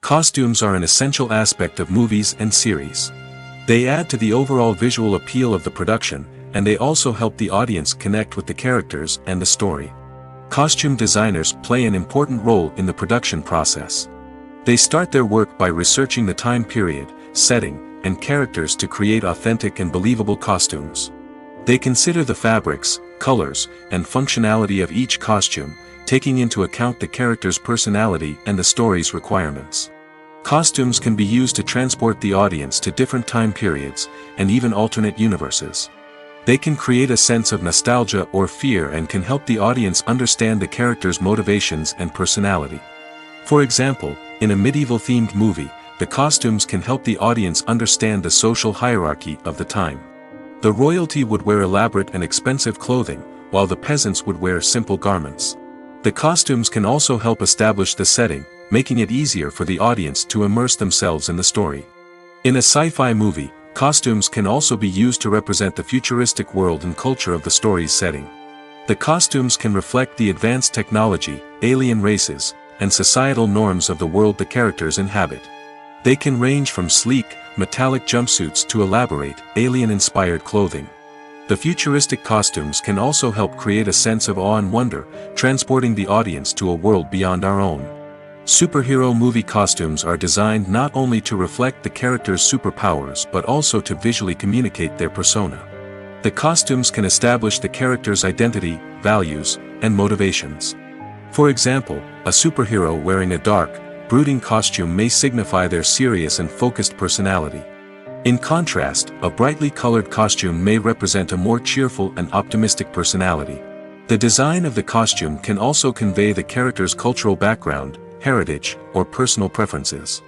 Costumes are an essential aspect of movies and series. They add to the overall visual appeal of the production, and they also help the audience connect with the characters and the story. Costume designers play an important role in the production process. They start their work by researching the time period, setting, and characters to create authentic and believable costumes. They consider the fabrics, colors, and functionality of each costume, taking into account the character's personality and the story's requirements. Costumes can be used to transport the audience to different time periods, and even alternate universes. They can create a sense of nostalgia or fear and can help the audience understand the character's motivations and personality. For example, in a medieval-themed movie, the costumes can help the audience understand the social hierarchy of the time. The royalty would wear elaborate and expensive clothing, while the peasants would wear simple garments. The costumes can also help establish the setting, making it easier for the audience to immerse themselves in the story. In a sci-fi movie, costumes can also be used to represent the futuristic world and culture of the story's setting. The costumes can reflect the advanced technology, alien races, and societal norms of the world the characters inhabit. They can range from sleek, metallic jumpsuits to elaborate, alien-inspired clothing. The futuristic costumes can also help create a sense of awe and wonder, transporting the audience to a world beyond our own. Superhero movie costumes are designed not only to reflect the character's superpowers but also to visually communicate their persona. The costumes can establish the character's identity, values, and motivations. For example, a superhero wearing a dark, brooding costume may signify their serious and focused personality. In contrast, a brightly colored costume may represent a more cheerful and optimistic personality. The design of the costume can also convey the character's cultural background, heritage, or personal preferences.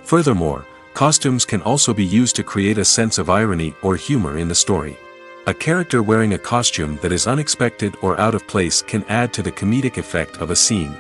Furthermore, costumes can also be used to create a sense of irony or humor in the story. A character wearing a costume that is unexpected or out of place can add to the comedic effect of a scene.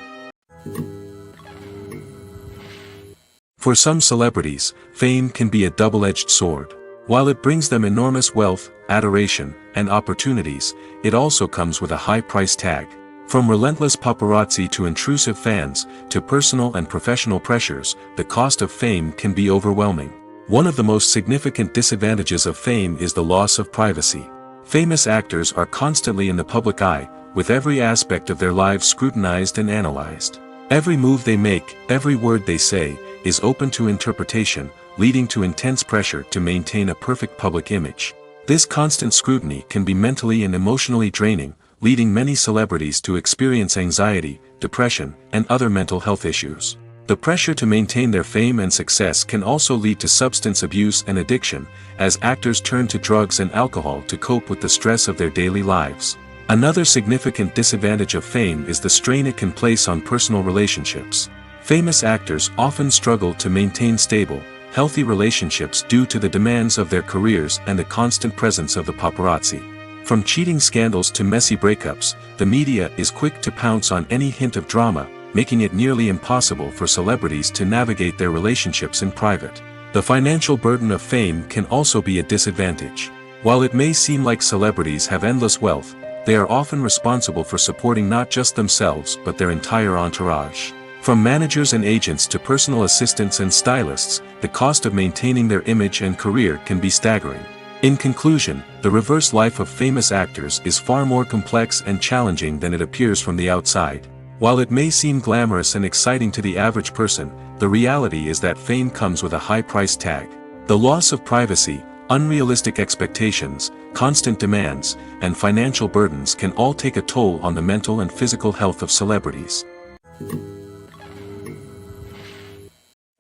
For some celebrities, fame can be a double-edged sword. While it brings them enormous wealth, adoration, and opportunities, it also comes with a high price tag. From relentless paparazzi to intrusive fans, to personal and professional pressures, the cost of fame can be overwhelming. One of the most significant disadvantages of fame is the loss of privacy. Famous actors are constantly in the public eye, with every aspect of their lives scrutinized and analyzed. Every move they make, every word they say, is open to interpretation, leading to intense pressure to maintain a perfect public image. This constant scrutiny can be mentally and emotionally draining, leading many celebrities to experience anxiety, depression, and other mental health issues. The pressure to maintain their fame and success can also lead to substance abuse and addiction, as actors turn to drugs and alcohol to cope with the stress of their daily lives. Another significant disadvantage of fame is the strain it can place on personal relationships. Famous actors often struggle to maintain stable, healthy relationships due to the demands of their careers and the constant presence of the paparazzi. From cheating scandals to messy breakups, the media is quick to pounce on any hint of drama, making it nearly impossible for celebrities to navigate their relationships in private. The financial burden of fame can also be a disadvantage. While it may seem like celebrities have endless wealth, they are often responsible for supporting not just themselves but their entire entourage. From managers and agents to personal assistants and stylists, the cost of maintaining their image and career can be staggering. In conclusion, the reverse life of famous actors is far more complex and challenging than it appears from the outside. While it may seem glamorous and exciting to the average person, the reality is that fame comes with a high price tag. The loss of privacy, unrealistic expectations, constant demands, and financial burdens can all take a toll on the mental and physical health of celebrities.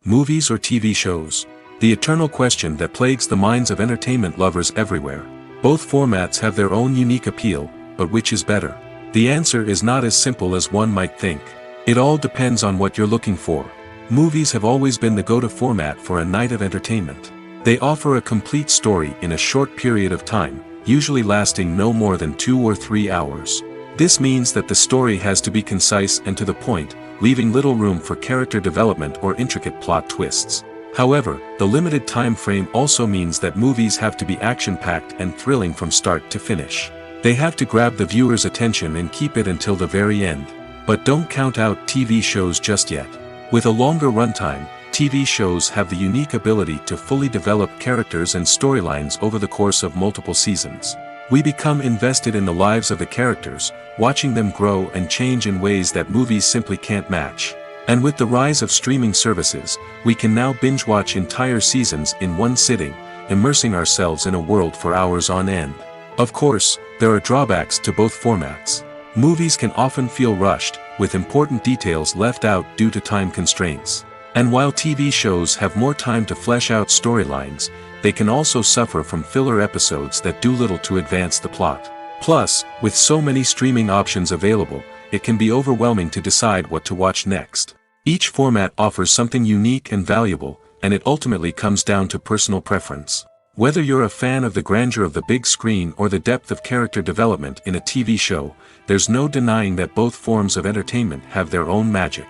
Movies or TV shows? The eternal question that plagues the minds of entertainment lovers everywhere. Both formats have their own unique appeal, but which is better? The answer is not as simple as one might think. It all depends on what you're looking for. Movies have always been the go-to format for a night of entertainment. They offer a complete story in a short period of time, usually lasting no more than 2 or 3 hours. This means that the story has to be concise and to the point, leaving little room for character development or intricate plot twists. However, the limited time frame also means that movies have to be action-packed and thrilling from start to finish. They have to grab the viewer's attention and keep it until the very end. But don't count out TV shows just yet. With a longer runtime, TV shows have the unique ability to fully develop characters and storylines over the course of multiple seasons. We become invested in the lives of the characters, watching them grow and change in ways that movies simply can't match. And with the rise of streaming services, we can now binge-watch entire seasons in one sitting, immersing ourselves in a world for hours on end. Of course, there are drawbacks to both formats. Movies can often feel rushed, with important details left out due to time constraints. And while TV shows have more time to flesh out storylines, they can also suffer from filler episodes that do little to advance the plot. Plus, with so many streaming options available, it can be overwhelming to decide what to watch next. Each format offers something unique and valuable, and it ultimately comes down to personal preference. Whether you're a fan of the grandeur of the big screen or the depth of character development in a TV show, there's no denying that both forms of entertainment have their own magic.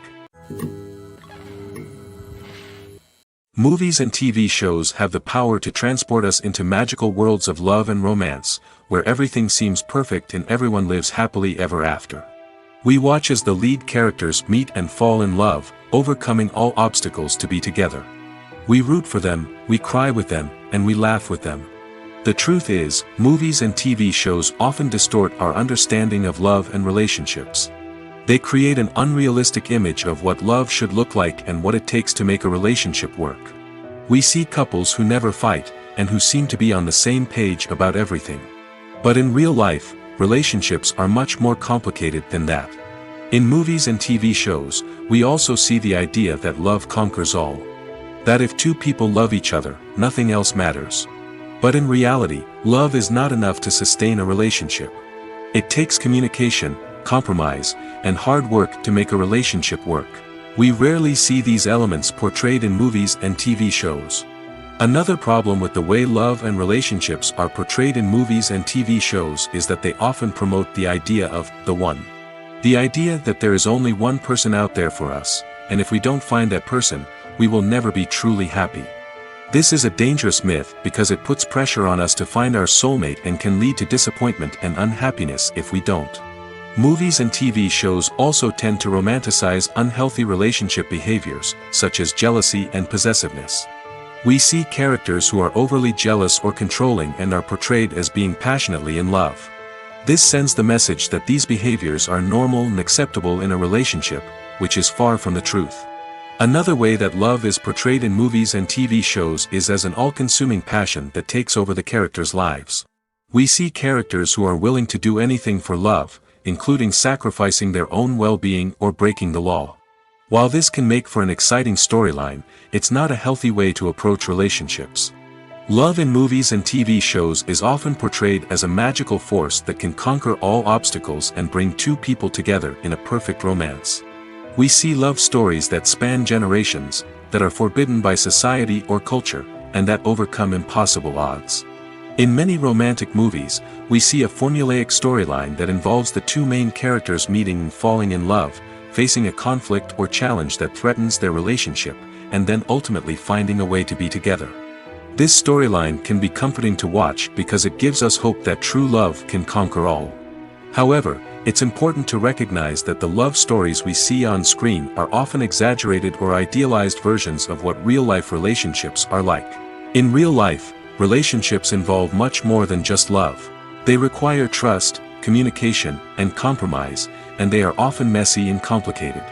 Movies and TV shows have the power to transport us into magical worlds of love and romance, where everything seems perfect and everyone lives happily ever after. We watch as the lead characters meet and fall in love, overcoming all obstacles to be together. We root for them, we cry with them, and we laugh with them. The truth is, movies and TV shows often distort our understanding of love and relationships. They create an unrealistic image of what love should look like and what it takes to make a relationship work. We see couples who never fight, and who seem to be on the same page about everything. But in real life, relationships are much more complicated than that. In movies and TV shows, we also see the idea that love conquers all. That if two people love each other, nothing else matters. But in reality, love is not enough to sustain a relationship. It takes communication, compromise, and hard work to make a relationship work. We rarely see these elements portrayed in movies and TV shows. Another problem with the way love and relationships are portrayed in movies and TV shows is that they often promote the idea of the one. The idea that there is only one person out there for us, and if we don't find that person, we will never be truly happy. This is a dangerous myth because it puts pressure on us to find our soulmate and can lead to disappointment and unhappiness if we don't. Movies and TV shows also tend to romanticize unhealthy relationship behaviors, such as jealousy and possessiveness. We see characters who are overly jealous or controlling and are portrayed as being passionately in love. This sends the message that these behaviors are normal and acceptable in a relationship, which is far from the truth. Another way that love is portrayed in movies and TV shows is as an all-consuming passion that takes over the characters' lives. We see characters who are willing to do anything for love, including sacrificing their own well-being or breaking the law. While this can make for an exciting storyline, it's not a healthy way to approach relationships. Love in movies and TV shows is often portrayed as a magical force that can conquer all obstacles and bring two people together in a perfect romance. We see love stories that span generations, that are forbidden by society or culture, and that overcome impossible odds. In many romantic movies, we see a formulaic storyline that involves the two main characters meeting and falling in love, facing a conflict or challenge that threatens their relationship, and then ultimately finding a way to be together. This storyline can be comforting to watch because it gives us hope that true love can conquer all. However, it's important to recognize that the love stories we see on screen are often exaggerated or idealized versions of what real-life relationships are like. In real life, relationships involve much more than just love. They require trust, communication, and compromise, and they are often messy and complicated.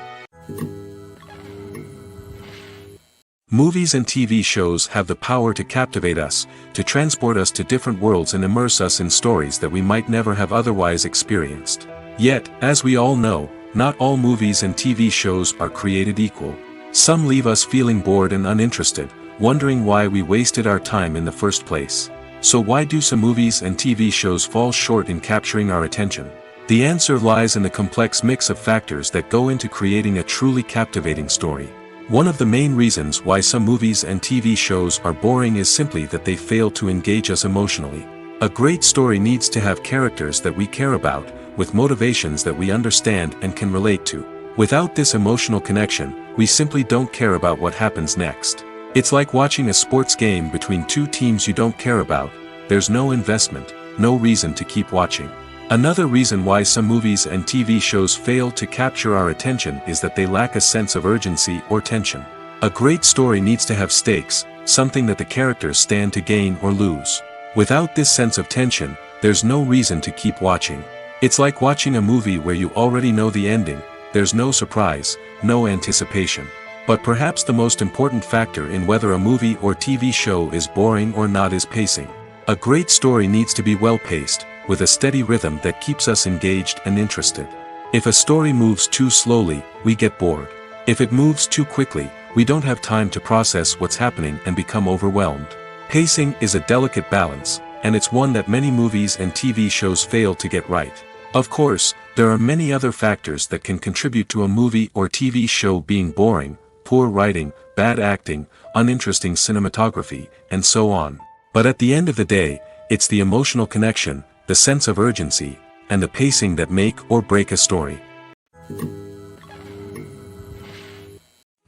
Movies and TV shows have the power to captivate us, to transport us to different worlds and immerse us in stories that we might never have otherwise experienced. Yet, as we all know, not all movies and TV shows are created equal. Some leave us feeling bored and uninterested, wondering why we wasted our time in the first place. So why do some movies and TV shows fall short in capturing our attention? The answer lies in the complex mix of factors that go into creating a truly captivating story. One of the main reasons why some movies and TV shows are boring is simply that they fail to engage us emotionally. A great story needs to have characters that we care about, with motivations that we understand and can relate to. Without this emotional connection, we simply don't care about what happens next. It's like watching a sports game between two teams you don't care about. There's no investment, no reason to keep watching. Another reason why some movies and TV shows fail to capture our attention is that they lack a sense of urgency or tension. A great story needs to have stakes, something that the characters stand to gain or lose. Without this sense of tension, there's no reason to keep watching. It's like watching a movie where you already know the ending. There's no surprise, no anticipation. But perhaps the most important factor in whether a movie or TV show is boring or not is pacing. A great story needs to be well-paced, with a steady rhythm that keeps us engaged and interested. If a story moves too slowly, we get bored. If it moves too quickly, we don't have time to process what's happening and become overwhelmed. Pacing is a delicate balance, and it's one that many movies and TV shows fail to get right. Of course, there are many other factors that can contribute to a movie or TV show being boring: poor writing, bad acting, uninteresting cinematography, and so on. But at the end of the day, it's the emotional connection, the sense of urgency, and the pacing that make or break a story.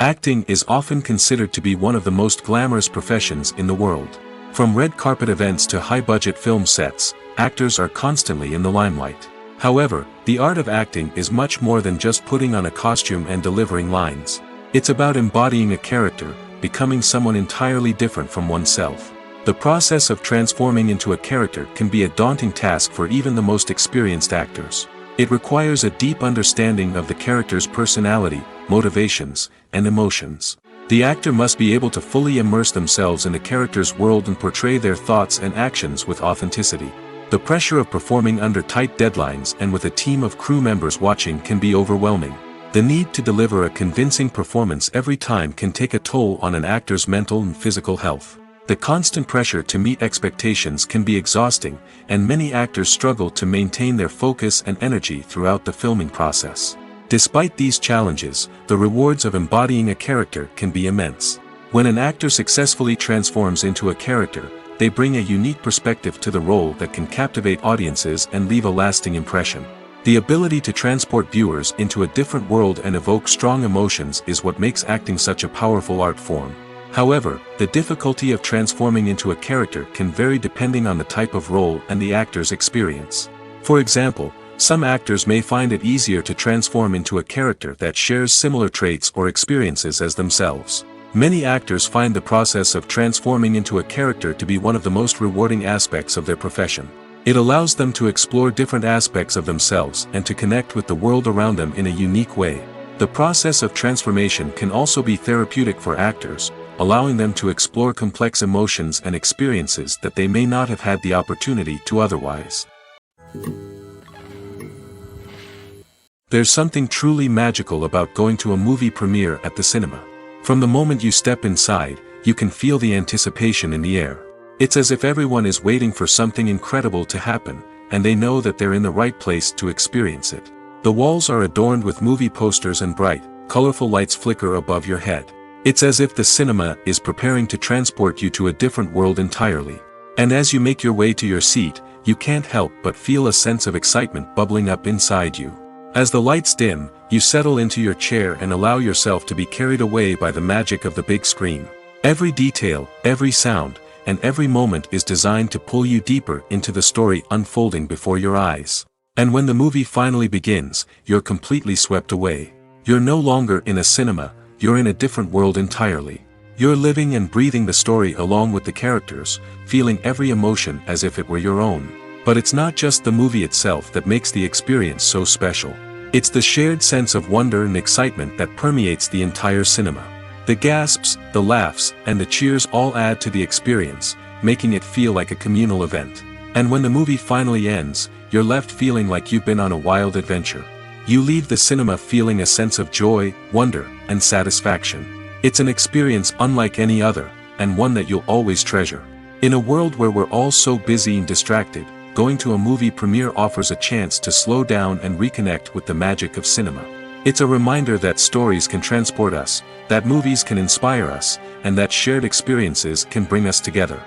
Acting is often considered to be one of the most glamorous professions in the world. From red carpet events to high-budget film sets, actors are constantly in the limelight. However, the art of acting is much more than just putting on a costume and delivering lines. It's about embodying a character, becoming someone entirely different from oneself. The process of transforming into a character can be a daunting task for even the most experienced actors. It requires a deep understanding of the character's personality, motivations, and emotions. The actor must be able to fully immerse themselves in the character's world and portray their thoughts and actions with authenticity. The pressure of performing under tight deadlines and with a team of crew members watching can be overwhelming. The need to deliver a convincing performance every time can take a toll on an actor's mental and physical health. The constant pressure to meet expectations can be exhausting, and many actors struggle to maintain their focus and energy throughout the filming process. Despite these challenges, the rewards of embodying a character can be immense. When an actor successfully transforms into a character, they bring a unique perspective to the role that can captivate audiences and leave a lasting impression. The ability to transport viewers into a different world and evoke strong emotions is what makes acting such a powerful art form. However, the difficulty of transforming into a character can vary depending on the type of role and the actor's experience. For example, some actors may find it easier to transform into a character that shares similar traits or experiences as themselves. Many actors find the process of transforming into a character to be one of the most rewarding aspects of their profession. It allows them to explore different aspects of themselves and to connect with the world around them in a unique way. The process of transformation can also be therapeutic for actors, allowing them to explore complex emotions and experiences that they may not have had the opportunity to otherwise. There's something truly magical about going to a movie premiere at the cinema. From the moment you step inside, you can feel the anticipation in the air. It's as if everyone is waiting for something incredible to happen, and they know that they're in the right place to experience it. The walls are adorned with movie posters and bright, colorful lights flicker above your head. It's as if the cinema is preparing to transport you to a different world entirely. And as you make your way to your seat, you can't help but feel a sense of excitement bubbling up inside you. As the lights dim, you settle into your chair and allow yourself to be carried away by the magic of the big screen. Every detail, every sound, and every moment is designed to pull you deeper into the story unfolding before your eyes. And when the movie finally begins, you're completely swept away. You're no longer in a cinema, you're in a different world entirely. You're living and breathing the story along with the characters, feeling every emotion as if it were your own. But it's not just the movie itself that makes the experience so special. It's the shared sense of wonder and excitement that permeates the entire cinema. The gasps, the laughs, and the cheers all add to the experience, making it feel like a communal event. And when the movie finally ends, you're left feeling like you've been on a wild adventure. You leave the cinema feeling a sense of joy, wonder, and satisfaction. It's an experience unlike any other, and one that you'll always treasure. In a world where we're all so busy and distracted, going to a movie premiere offers a chance to slow down and reconnect with the magic of cinema. It's a reminder that stories can transport us, that movies can inspire us, and that shared experiences can bring us together.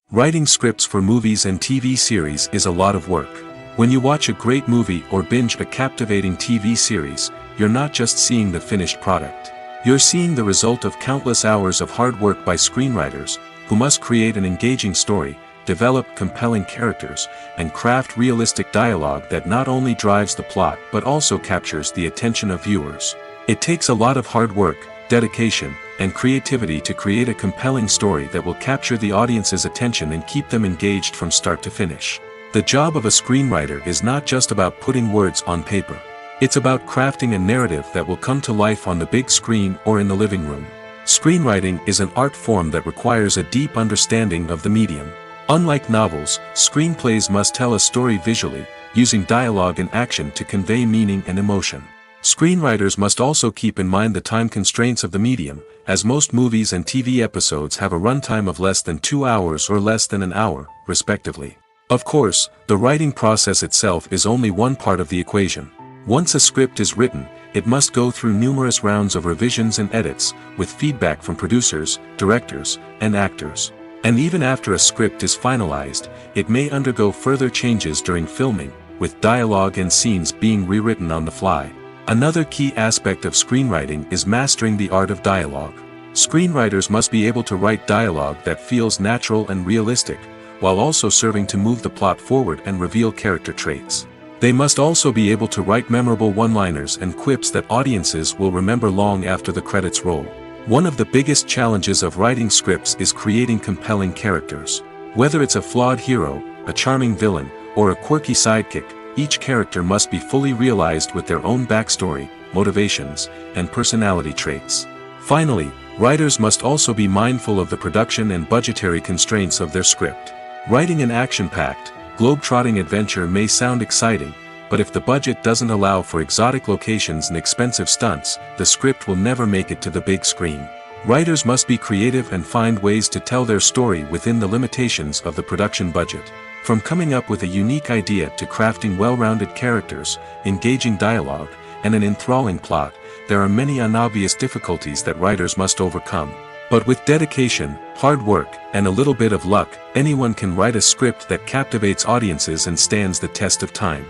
Writing scripts for movies and TV series is a lot of work. When you watch a great movie or binge a captivating TV series, you're not just seeing the finished product. You're seeing the result of countless hours of hard work by screenwriters, who must create an engaging story, develop compelling characters, and craft realistic dialogue that not only drives the plot but also captures the attention of viewers. It takes a lot of hard work, dedication, and creativity to create a compelling story that will capture the audience's attention and keep them engaged from start to finish. The job of a screenwriter is not just about putting words on paper. It's about crafting a narrative that will come to life on the big screen or in the living room. Screenwriting is an art form that requires a deep understanding of the medium. Unlike novels, screenplays must tell a story visually, using dialogue and action to convey meaning and emotion. Screenwriters must also keep in mind the time constraints of the medium, as most movies and TV episodes have a runtime of less than 2 hours or less than an hour, respectively. Of course, the writing process itself is only one part of the equation. Once a script is written, it must go through numerous rounds of revisions and edits, with feedback from producers, directors, and actors. And even after a script is finalized, it may undergo further changes during filming, with dialogue and scenes being rewritten on the fly. Another key aspect of screenwriting is mastering the art of dialogue. Screenwriters must be able to write dialogue that feels natural and realistic, while also serving to move the plot forward and reveal character traits. They must also be able to write memorable one-liners and quips that audiences will remember long after the credits roll. One of the biggest challenges of writing scripts is creating compelling characters. Whether it's a flawed hero, a charming villain, or a quirky sidekick, each character must be fully realized with their own backstory, motivations, and personality traits. Finally, writers must also be mindful of the production and budgetary constraints of their script. Writing an action-packed, globe-trotting adventure may sound exciting, but if the budget doesn't allow for exotic locations and expensive stunts, the script will never make it to the big screen. Writers must be creative and find ways to tell their story within the limitations of the production budget. From coming up with a unique idea to crafting well-rounded characters, engaging dialogue, and an enthralling plot, there are many unobvious difficulties that writers must overcome. But with dedication, hard work, and a little bit of luck, anyone can write a script that captivates audiences and stands the test of time.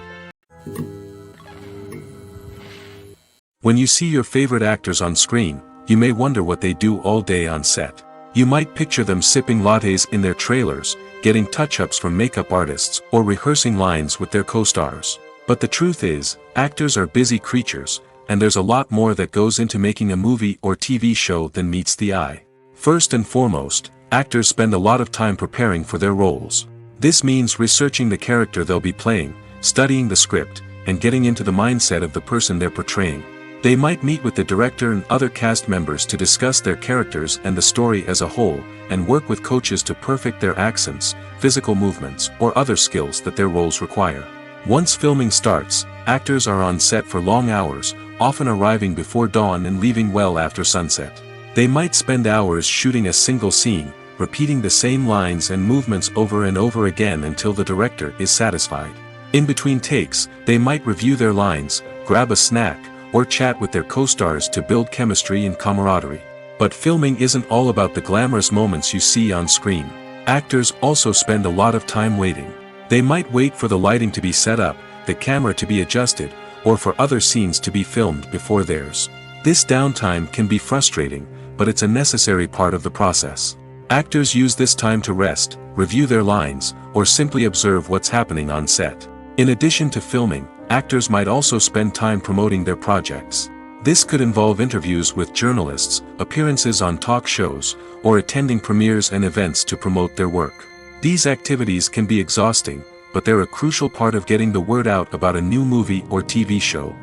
When you see your favorite actors on screen, you may wonder what they do all day on set. You might picture them sipping lattes in their trailers, getting touch-ups from makeup artists, or rehearsing lines with their co-stars. But the truth is, actors are busy creatures, and there's a lot more that goes into making a movie or TV show than meets the eye. First and foremost, actors spend a lot of time preparing for their roles. This means researching the character they'll be playing, studying the script, and getting into the mindset of the person they're portraying. They might meet with the director and other cast members to discuss their characters and the story as a whole, and work with coaches to perfect their accents, physical movements, or other skills that their roles require. Once filming starts, actors are on set for long hours, often arriving before dawn and leaving well after sunset. They might spend hours shooting a single scene, repeating the same lines and movements over and over again until the director is satisfied. In between takes, they might review their lines, grab a snack, or chat with their co-stars to build chemistry and camaraderie. But filming isn't all about the glamorous moments you see on screen. Actors also spend a lot of time waiting. They might wait for the lighting to be set up, the camera to be adjusted, or for other scenes to be filmed before theirs. This downtime can be frustrating, but it's a necessary part of the process. Actors use this time to rest, review their lines, or simply observe what's happening on set. In addition to filming, actors might also spend time promoting their projects. This could involve interviews with journalists, appearances on talk shows, or attending premieres and events to promote their work. These activities can be exhausting, but they're a crucial part of getting the word out about a new movie or TV show.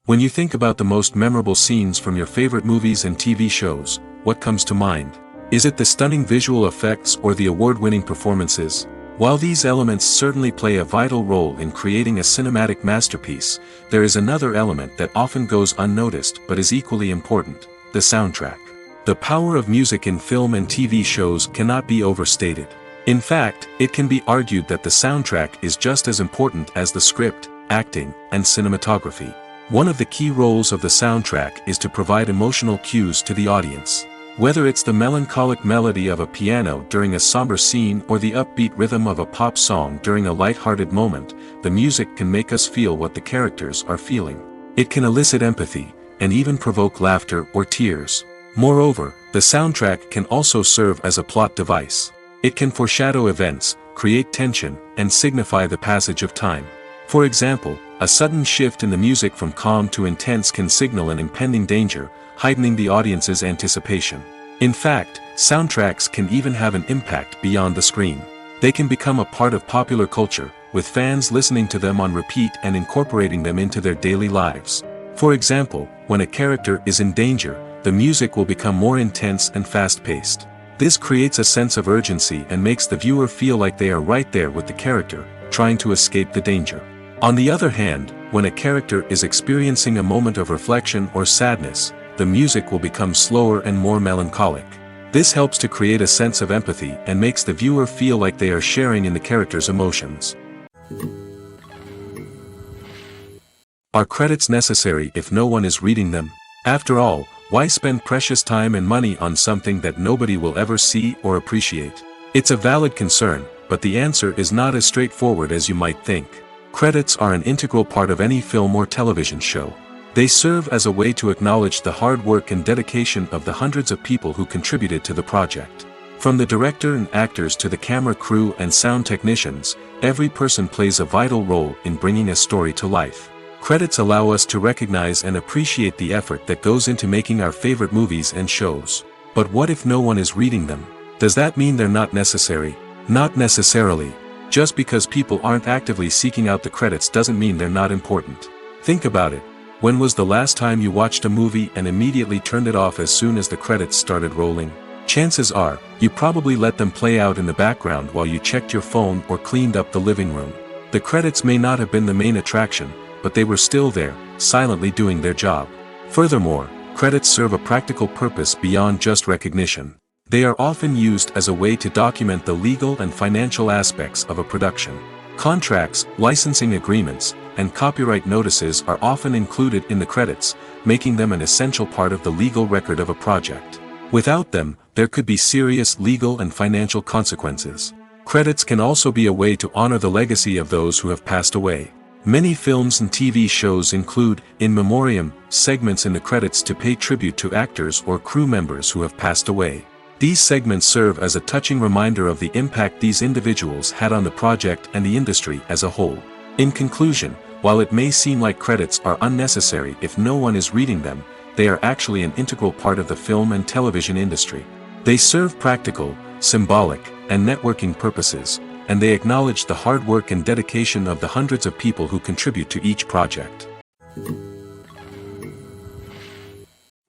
When you think about the most memorable scenes from your favorite movies and TV shows, what comes to mind? Is it the stunning visual effects or the award-winning performances? While these elements certainly play a vital role in creating a cinematic masterpiece, there is another element that often goes unnoticed but is equally important: the soundtrack. The power of music in film and TV shows cannot be overstated. In fact, it can be argued that the soundtrack is just as important as the script, acting, and cinematography. One of the key roles of the soundtrack is to provide emotional cues to the audience. Whether it's the melancholic melody of a piano during a somber scene or the upbeat rhythm of a pop song during a light-hearted moment, the music can make us feel what the characters are feeling. It can elicit empathy, and even provoke laughter or tears. Moreover, the soundtrack can also serve as a plot device. It can foreshadow events, create tension, and signify the passage of time. For example, a sudden shift in the music from calm to intense can signal an impending danger, heightening the audience's anticipation. In fact, soundtracks can even have an impact beyond the screen. They can become a part of popular culture, with fans listening to them on repeat and incorporating them into their daily lives. For example, when a character is in danger, the music will become more intense and fast-paced. This creates a sense of urgency and makes the viewer feel like they are right there with the character, trying to escape the danger. On the other hand, when a character is experiencing a moment of reflection or sadness, the music will become slower and more melancholic. This helps to create a sense of empathy and makes the viewer feel like they are sharing in the character's emotions. Are credits necessary if no one is reading them? After all, why spend precious time and money on something that nobody will ever see or appreciate? It's a valid concern, but the answer is not as straightforward as you might think. Credits are an integral part of any film or television show. They serve as a way to acknowledge the hard work and dedication of the hundreds of people who contributed to the project. From the director and actors to the camera crew and sound technicians, every person plays a vital role in bringing a story to life. Credits allow us to recognize and appreciate the effort that goes into making our favorite movies and shows. But what if no one is reading them? Does that mean they're not necessary? Not necessarily. Just because people aren't actively seeking out the credits doesn't mean they're not important. Think about it. When was the last time you watched a movie and immediately turned it off as soon as the credits started rolling? Chances are, you probably let them play out in the background while you checked your phone or cleaned up the living room. The credits may not have been the main attraction, but they were still there, silently doing their job. Furthermore, credits serve a practical purpose beyond just recognition. They are often used as a way to document the legal and financial aspects of a production. Contracts, licensing agreements, and copyright notices are often included in the credits, making them an essential part of the legal record of a project. Without them, there could be serious legal and financial consequences. Credits can also be a way to honor the legacy of those who have passed away. Many films and TV shows include, in memoriam, segments in the credits to pay tribute to actors or crew members who have passed away. These segments serve as a touching reminder of the impact these individuals had on the project and the industry as a whole. In conclusion, while it may seem like credits are unnecessary if no one is reading them, they are actually an integral part of the film and television industry. They serve practical, symbolic, and networking purposes, and they acknowledge the hard work and dedication of the hundreds of people who contribute to each project.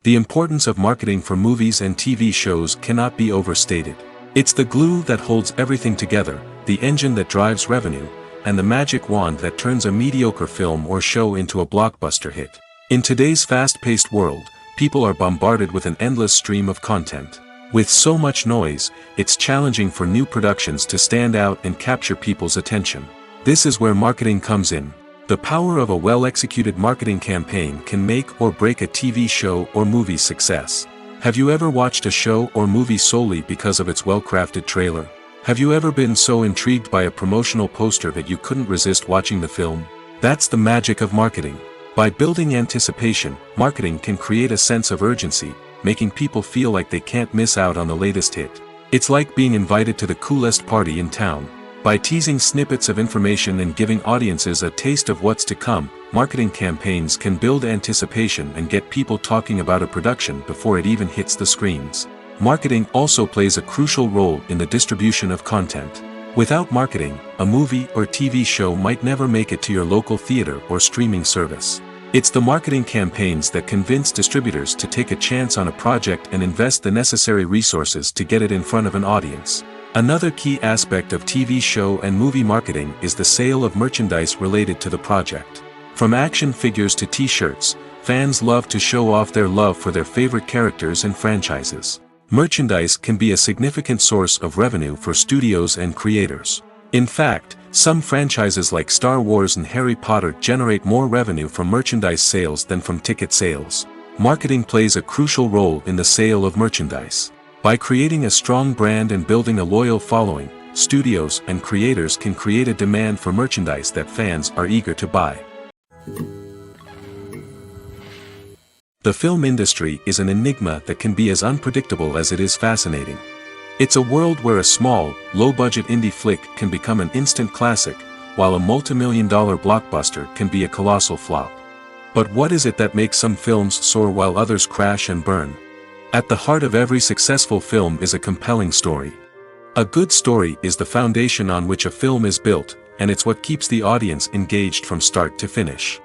The importance of marketing for movies and TV shows cannot be overstated. It's the glue that holds everything together, the engine that drives revenue, and the magic wand that turns a mediocre film or show into a blockbuster hit. In today's fast-paced world, people are bombarded with an endless stream of content. With so much noise, it's challenging for new productions to stand out and capture people's attention. This is where marketing comes in. The power of a well-executed marketing campaign can make or break a TV show or movie's success. Have you ever watched a show or movie solely because of its well-crafted trailer? Have you ever been so intrigued by a promotional poster that you couldn't resist watching the film? That's the magic of marketing. By building anticipation, marketing can create a sense of urgency, making people feel like they can't miss out on the latest hit. It's like being invited to the coolest party in town. By teasing snippets of information and giving audiences a taste of what's to come, marketing campaigns can build anticipation and get people talking about a production before it even hits the screens. Marketing also plays a crucial role in the distribution of content. Without marketing, a movie or TV show might never make it to your local theater or streaming service. It's the marketing campaigns that convince distributors to take a chance on a project and invest the necessary resources to get it in front of an audience. Another key aspect of TV show and movie marketing is the sale of merchandise related to the project. From action figures to t-shirts, fans love to show off their love for their favorite characters and franchises. Merchandise can be a significant source of revenue for studios and creators. In fact, some franchises like Star Wars and Harry Potter generate more revenue from merchandise sales than from ticket sales. Marketing plays a crucial role in the sale of merchandise. By creating a strong brand and building a loyal following, studios and creators can create a demand for merchandise that fans are eager to buy. The film industry is an enigma that can be as unpredictable as it is fascinating. It's a world where a small, low-budget indie flick can become an instant classic, while a multi-million-dollar blockbuster can be a colossal flop. But what is it that makes some films soar while others crash and burn? At the heart of every successful film is a compelling story. A good story is the foundation on which a film is built, and it's what keeps the audience engaged from start to finish.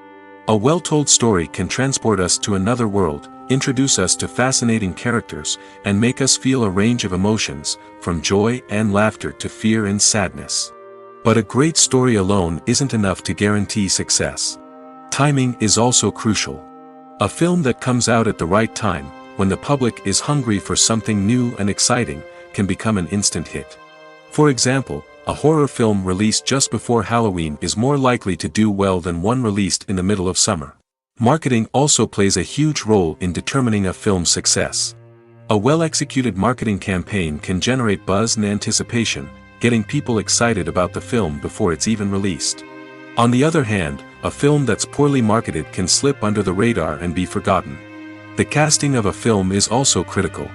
A well-told story can transport us to another world, introduce us to fascinating characters, and make us feel a range of emotions, from joy and laughter to fear and sadness. But a great story alone isn't enough to guarantee success. Timing is also crucial. A film that comes out at the right time, when the public is hungry for something new and exciting, can become an instant hit. For example, a horror film released just before Halloween is more likely to do well than one released in the middle of summer. Marketing also plays a huge role in determining a film's success. A well-executed marketing campaign can generate buzz and anticipation, getting people excited about the film before it's even released. On the other hand, a film that's poorly marketed can slip under the radar and be forgotten. The casting of a film is also critical.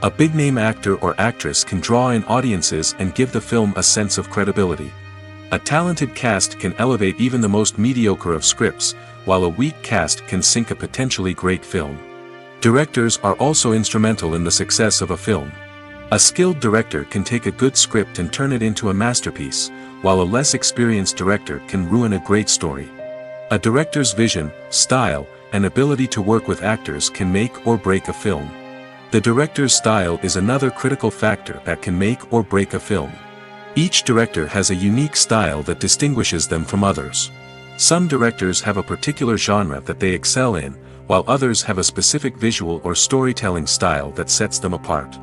A big-name actor or actress can draw in audiences and give the film a sense of credibility. A talented cast can elevate even the most mediocre of scripts, while a weak cast can sink a potentially great film. Directors are also instrumental in the success of a film. A skilled director can take a good script and turn it into a masterpiece, while a less experienced director can ruin a great story. A director's vision, style, and ability to work with actors can make or break a film. The director's style is another critical factor that can make or break a film. Each director has a unique style that distinguishes them from others. Some directors have a particular genre that they excel in, while others have a specific visual or storytelling style that sets them apart.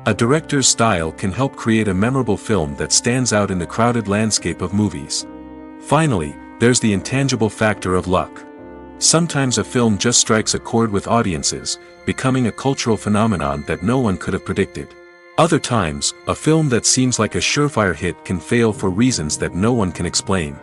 A director's style can help create a memorable film that stands out in the crowded landscape of movies. Finally, there's the intangible factor of luck. Sometimes a film just strikes a chord with audiences, becoming a cultural phenomenon that no one could have predicted. Other times, a film that seems like a surefire hit can fail for reasons that no one can explain.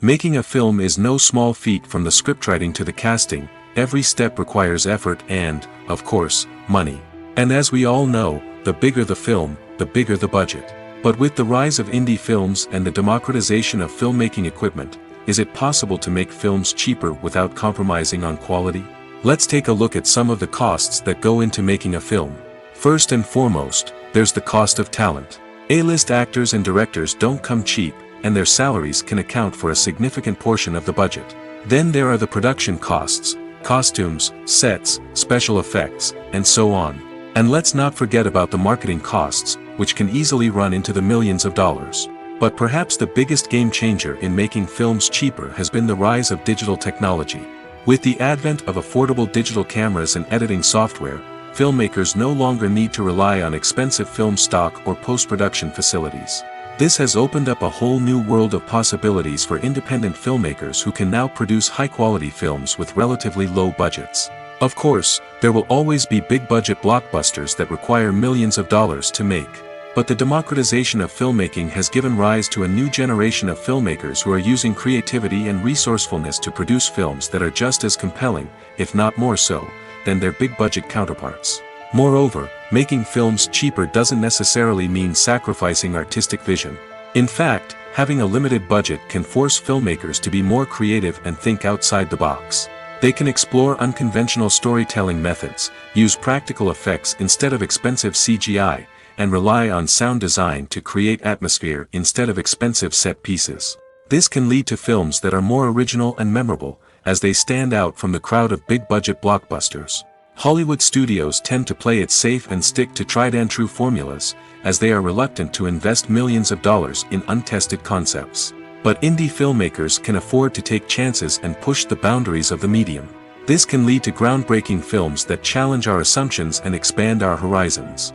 Making a film is no small feat. From the scriptwriting to the casting, every step requires effort and, of course, money. And as we all know, the bigger the film, the bigger the budget. But with the rise of indie films and the democratization of filmmaking equipment, is it possible to make films cheaper without compromising on quality? Let's take a look at some of the costs that go into making a film. First and foremost, there's the cost of talent. A-list actors and directors don't come cheap, and their salaries can account for a significant portion of the budget. Then there are the production costs, costumes, sets, special effects, and so on. And let's not forget about the marketing costs, which can easily run into the millions of dollars. But perhaps the biggest game changer in making films cheaper has been the rise of digital technology. With the advent of affordable digital cameras and editing software, filmmakers no longer need to rely on expensive film stock or post-production facilities. This has opened up a whole new world of possibilities for independent filmmakers who can now produce high-quality films with relatively low budgets. Of course, there will always be big-budget blockbusters that require millions of dollars to make. But the democratization of filmmaking has given rise to a new generation of filmmakers who are using creativity and resourcefulness to produce films that are just as compelling, if not more so, than their big-budget counterparts. Moreover, making films cheaper doesn't necessarily mean sacrificing artistic vision. In fact, having a limited budget can force filmmakers to be more creative and think outside the box. They can explore unconventional storytelling methods, use practical effects instead of expensive CGI, and rely on sound design to create atmosphere instead of expensive set pieces. This can lead to films that are more original and memorable, as they stand out from the crowd of big-budget blockbusters. Hollywood studios tend to play it safe and stick to tried-and-true formulas, as they are reluctant to invest millions of dollars in untested concepts. But indie filmmakers can afford to take chances and push the boundaries of the medium. This can lead to groundbreaking films that challenge our assumptions and expand our horizons.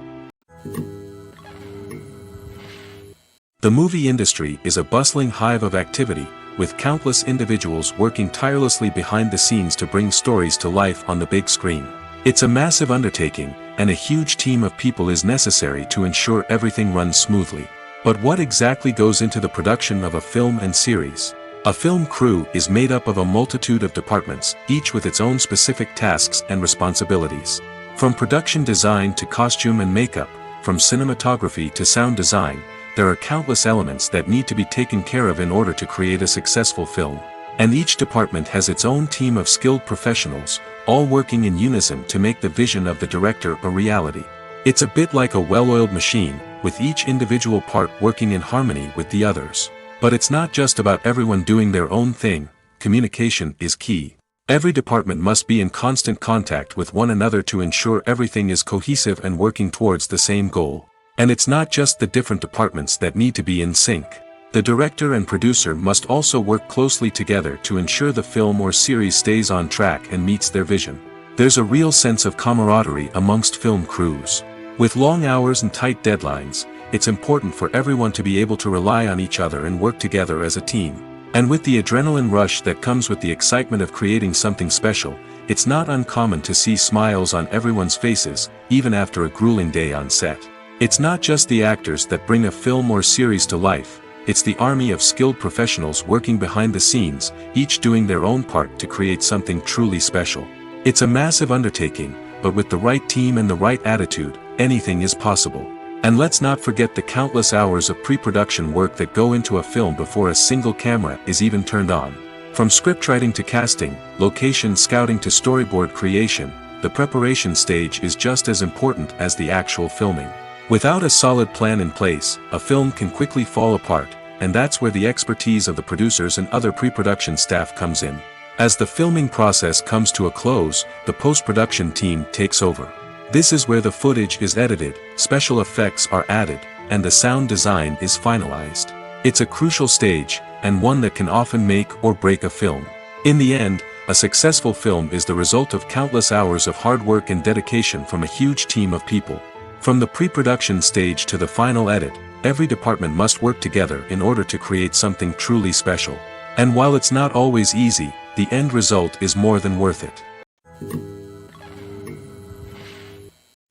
The movie industry is a bustling hive of activity, with countless individuals working tirelessly behind the scenes to bring stories to life on the big screen. It's a massive undertaking, and a huge team of people is necessary to ensure everything runs smoothly. But what exactly goes into the production of a film and series? A film crew is made up of a multitude of departments, each with its own specific tasks and responsibilities. From production design to costume and makeup, from cinematography to sound design, there are countless elements that need to be taken care of in order to create a successful film. And each department has its own team of skilled professionals, all working in unison to make the vision of the director a reality. It's a bit like a well-oiled machine, with each individual part working in harmony with the others. But it's not just about everyone doing their own thing. Communication is key. Every department must be in constant contact with one another to ensure everything is cohesive and working towards the same goal. And it's not just the different departments that need to be in sync. The director and producer must also work closely together to ensure the film or series stays on track and meets their vision. There's a real sense of camaraderie amongst film crews. With long hours and tight deadlines, it's important for everyone to be able to rely on each other and work together as a team. And with the adrenaline rush that comes with the excitement of creating something special, it's not uncommon to see smiles on everyone's faces, even after a grueling day on set. It's not just the actors that bring a film or series to life, it's the army of skilled professionals working behind the scenes, each doing their own part to create something truly special. It's a massive undertaking, but with the right team and the right attitude, anything is possible. And let's not forget the countless hours of pre-production work that go into a film before a single camera is even turned on. From scriptwriting to casting, location scouting to storyboard creation, the preparation stage is just as important as the actual filming. Without a solid plan in place, a film can quickly fall apart, and that's where the expertise of the producers and other pre-production staff comes in. As the filming process comes to a close, the post-production team takes over. This is where the footage is edited, special effects are added, and the sound design is finalized. It's a crucial stage, and one that can often make or break a film. In the end, a successful film is the result of countless hours of hard work and dedication from a huge team of people. From the pre-production stage to the final edit, every department must work together in order to create something truly special. And while it's not always easy, the end result is more than worth it.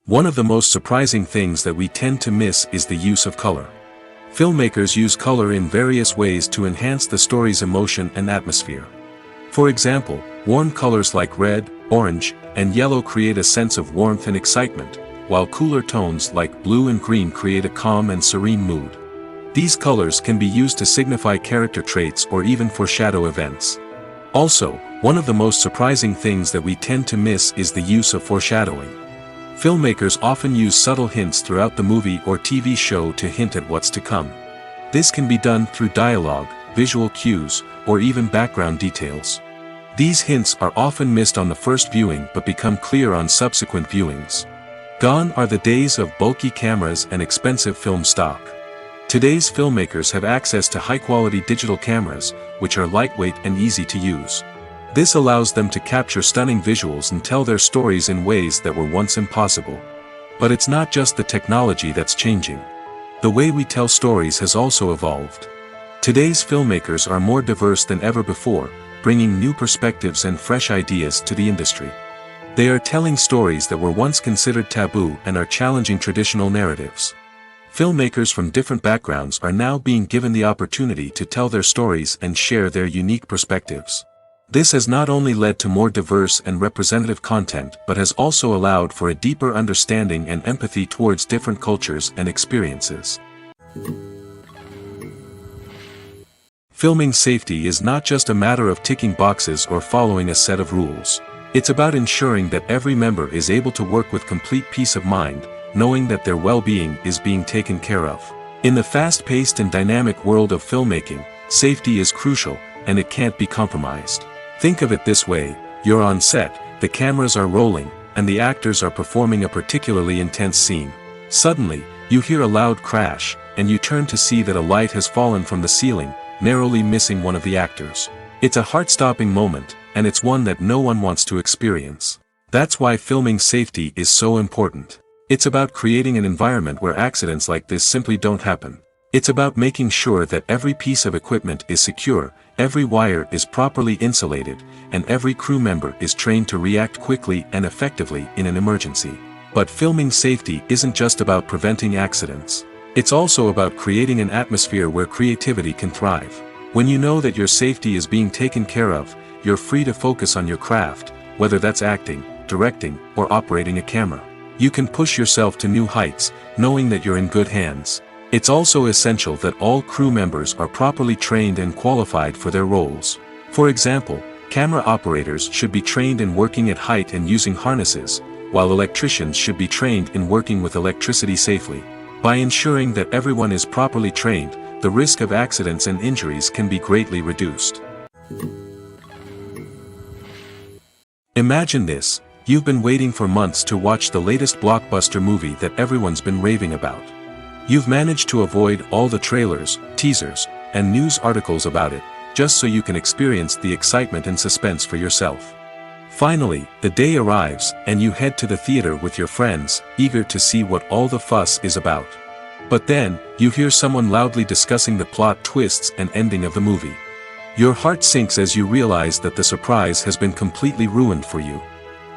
One of the most surprising things that we tend to miss is the use of color. Filmmakers use color in various ways to enhance the story's emotion and atmosphere. For example, warm colors like red, orange, and yellow create a sense of warmth and excitement, while cooler tones like blue and green create a calm and serene mood. These colors can be used to signify character traits or even foreshadow events. Also, one of the most surprising things that we tend to miss is the use of foreshadowing. Filmmakers often use subtle hints throughout the movie or TV show to hint at what's to come. This can be done through dialogue, visual cues, or even background details. These hints are often missed on the first viewing but become clear on subsequent viewings. Gone are the days of bulky cameras and expensive film stock. Today's filmmakers have access to high-quality digital cameras, which are lightweight and easy to use. This allows them to capture stunning visuals and tell their stories in ways that were once impossible. But it's not just the technology that's changing. The way we tell stories has also evolved. Today's filmmakers are more diverse than ever before, bringing new perspectives and fresh ideas to the industry. They are telling stories that were once considered taboo and are challenging traditional narratives. Filmmakers from different backgrounds are now being given the opportunity to tell their stories and share their unique perspectives. This has not only led to more diverse and representative content but has also allowed for a deeper understanding and empathy towards different cultures and experiences. Filming safety is not just a matter of ticking boxes or following a set of rules. It's about ensuring that every member is able to work with complete peace of mind, knowing that their well-being is being taken care of. In the fast-paced and dynamic world of filmmaking, safety is crucial, and it can't be compromised. Think of it this way: you're on set, the cameras are rolling, and the actors are performing a particularly intense scene. Suddenly, you hear a loud crash, and you turn to see that a light has fallen from the ceiling, narrowly missing one of the actors. It's a heart-stopping moment, and it's one that no one wants to experience. That's why filming safety is so important. It's about creating an environment where accidents like this simply don't happen. It's about making sure that every piece of equipment is secure, every wire is properly insulated, and every crew member is trained to react quickly and effectively in an emergency. But filming safety isn't just about preventing accidents. It's also about creating an atmosphere where creativity can thrive. When you know that your safety is being taken care of, you're free to focus on your craft, whether that's acting, directing, or operating a camera. You can push yourself to new heights, knowing that you're in good hands. It's also essential that all crew members are properly trained and qualified for their roles. For example, camera operators should be trained in working at height and using harnesses, while electricians should be trained in working with electricity safely. By ensuring that everyone is properly trained, the risk of accidents and injuries can be greatly reduced. Imagine this: you've been waiting for months to watch the latest blockbuster movie that everyone's been raving about. You've managed to avoid all the trailers, teasers, and news articles about it, just so you can experience the excitement and suspense for yourself. Finally, the day arrives, and you head to the theater with your friends, eager to see what all the fuss is about. But then, you hear someone loudly discussing the plot twists and ending of the movie. Your heart sinks as you realize that the surprise has been completely ruined for you.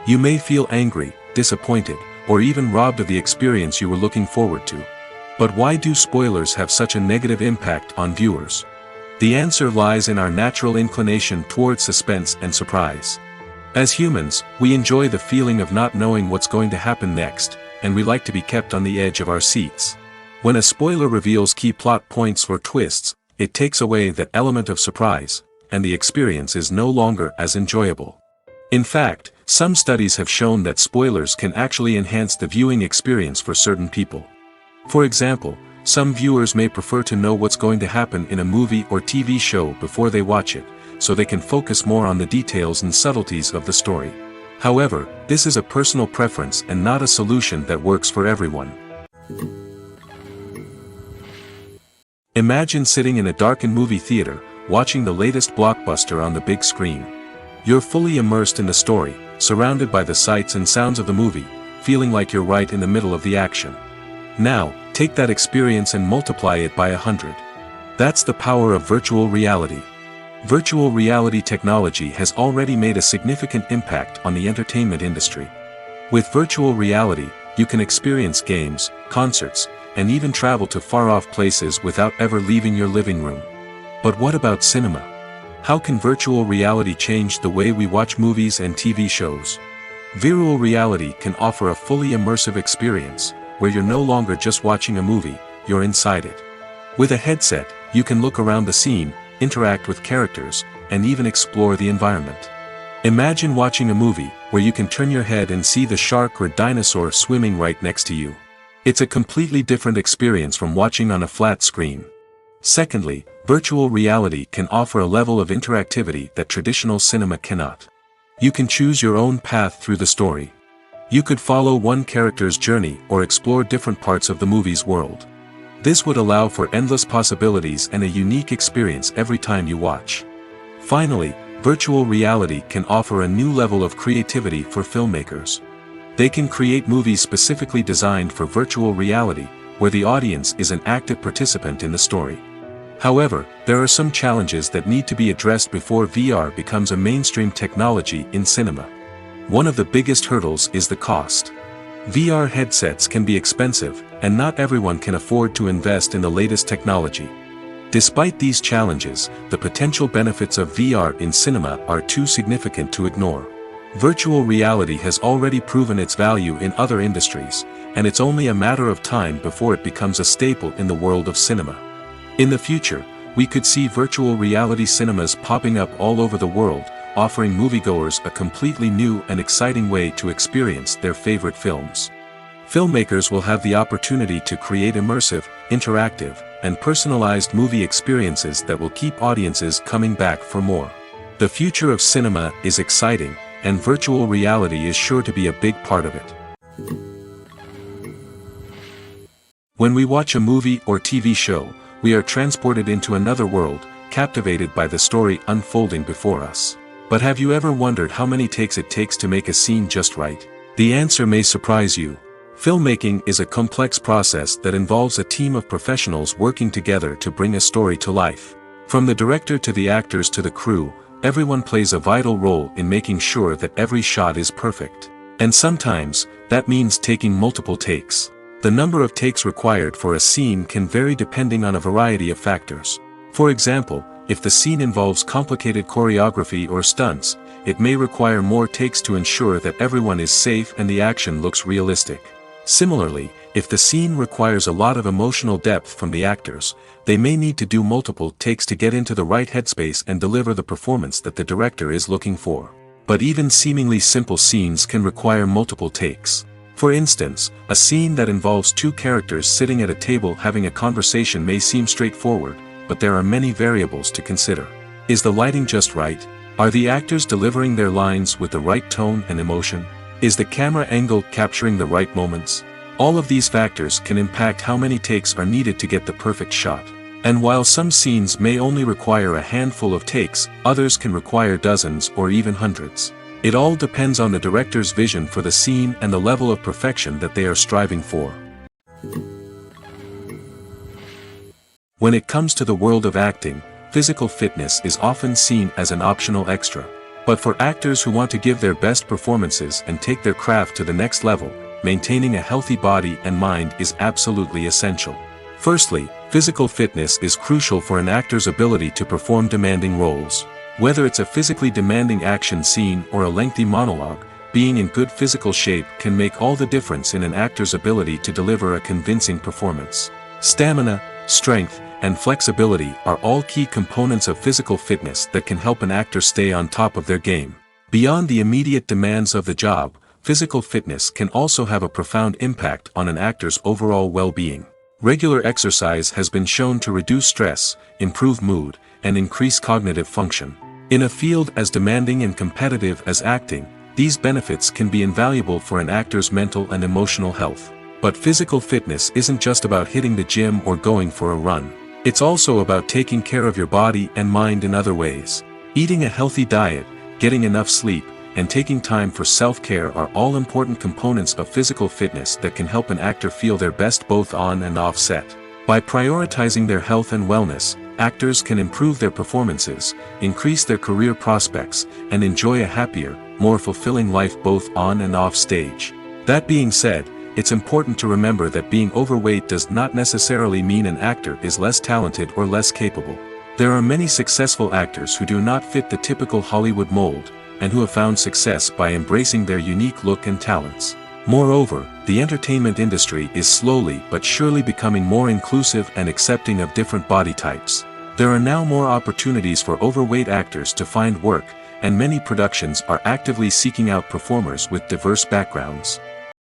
You may feel angry, disappointed, or even robbed of the experience you were looking forward to. But why do spoilers have such a negative impact on viewers? The answer lies in our natural inclination towards suspense and surprise. As humans, we enjoy the feeling of not knowing what's going to happen next, and we like to be kept on the edge of our seats. When a spoiler reveals key plot points or twists, it takes away that element of surprise, and the experience is no longer as enjoyable. In fact, some studies have shown that spoilers can actually enhance the viewing experience for certain people. For example, some viewers may prefer to know what's going to happen in a movie or TV show before they watch it, so they can focus more on the details and subtleties of the story. However, this is a personal preference and not a solution that works for everyone. Imagine sitting in a darkened movie theater, watching the latest blockbuster on the big screen. You're fully immersed in the story, surrounded by the sights and sounds of the movie, feeling like you're right in the middle of the action. Now, take that experience and multiply it by 100. That's the power of virtual reality. Virtual reality technology has already made a significant impact on the entertainment industry. With virtual reality, you can experience games, concerts, and even travel to far-off places without ever leaving your living room. But what about cinema? How can virtual reality change the way we watch movies and TV shows? Virtual reality can offer a fully immersive experience, where you're no longer just watching a movie, you're inside it. With a headset, you can look around the scene, interact with characters, and even explore the environment. Imagine watching a movie where you can turn your head and see the shark or dinosaur swimming right next to you. It's a completely different experience from watching on a flat screen. Secondly, virtual reality can offer a level of interactivity that traditional cinema cannot. You can choose your own path through the story. You could follow one character's journey or explore different parts of the movie's world. This would allow for endless possibilities and a unique experience every time you watch. Finally, virtual reality can offer a new level of creativity for filmmakers. They can create movies specifically designed for virtual reality, where the audience is an active participant in the story. However, there are some challenges that need to be addressed before VR becomes a mainstream technology in cinema. One of the biggest hurdles is the cost. VR headsets can be expensive, and not everyone can afford to invest in the latest technology. Despite these challenges, the potential benefits of VR in cinema are too significant to ignore. Virtual reality has already proven its value in other industries, and it's only a matter of time before it becomes a staple in the world of cinema. In the future, we could see virtual reality cinemas popping up all over the world, offering moviegoers a completely new and exciting way to experience their favorite films. Filmmakers will have the opportunity to create immersive, interactive, and personalized movie experiences that will keep audiences coming back for more. The future of cinema is exciting, and virtual reality is sure to be a big part of it. When we watch a movie or TV show, we are transported into another world, captivated by the story unfolding before us. But have you ever wondered how many takes it takes to make a scene just right? The answer may surprise you. Filmmaking is a complex process that involves a team of professionals working together to bring a story to life. From the director to the actors to the crew, everyone plays a vital role in making sure that every shot is perfect. And sometimes, that means taking multiple takes. The number of takes required for a scene can vary depending on a variety of factors. For example, if the scene involves complicated choreography or stunts, it may require more takes to ensure that everyone is safe and the action looks realistic. Similarly, if the scene requires a lot of emotional depth from the actors, they may need to do multiple takes to get into the right headspace and deliver the performance that the director is looking for. But even seemingly simple scenes can require multiple takes. For instance, a scene that involves two characters sitting at a table having a conversation may seem straightforward, but there are many variables to consider. Is the lighting just right? Are the actors delivering their lines with the right tone and emotion? Is the camera angle capturing the right moments? All of these factors can impact how many takes are needed to get the perfect shot. And while some scenes may only require a handful of takes, others can require dozens or even hundreds. It all depends on the director's vision for the scene and the level of perfection that they are striving for. When it comes to the world of acting, physical fitness is often seen as an optional extra. But for actors who want to give their best performances and take their craft to the next level, maintaining a healthy body and mind is absolutely essential. Firstly, physical fitness is crucial for an actor's ability to perform demanding roles. Whether it's a physically demanding action scene or a lengthy monologue, being in good physical shape can make all the difference in an actor's ability to deliver a convincing performance. Stamina, strength, and flexibility are all key components of physical fitness that can help an actor stay on top of their game. Beyond the immediate demands of the job, physical fitness can also have a profound impact on an actor's overall well-being. Regular exercise has been shown to reduce stress, improve mood, and increase cognitive function. In a field as demanding and competitive as acting, these benefits can be invaluable for an actor's mental and emotional health. But physical fitness isn't just about hitting the gym or going for a run. It's also about taking care of your body and mind in other ways. Eating a healthy diet, getting enough sleep, and taking time for self-care are all important components of physical fitness that can help an actor feel their best both on and off set. By prioritizing their health and wellness, actors can improve their performances, increase their career prospects, and enjoy a happier, more fulfilling life both on and off stage. That being said, it's important to remember that being overweight does not necessarily mean an actor is less talented or less capable. There are many successful actors who do not fit the typical Hollywood mold, and who have found success by embracing their unique look and talents. Moreover, the entertainment industry is slowly but surely becoming more inclusive and accepting of different body types. There are now more opportunities for overweight actors to find work, and many productions are actively seeking out performers with diverse backgrounds.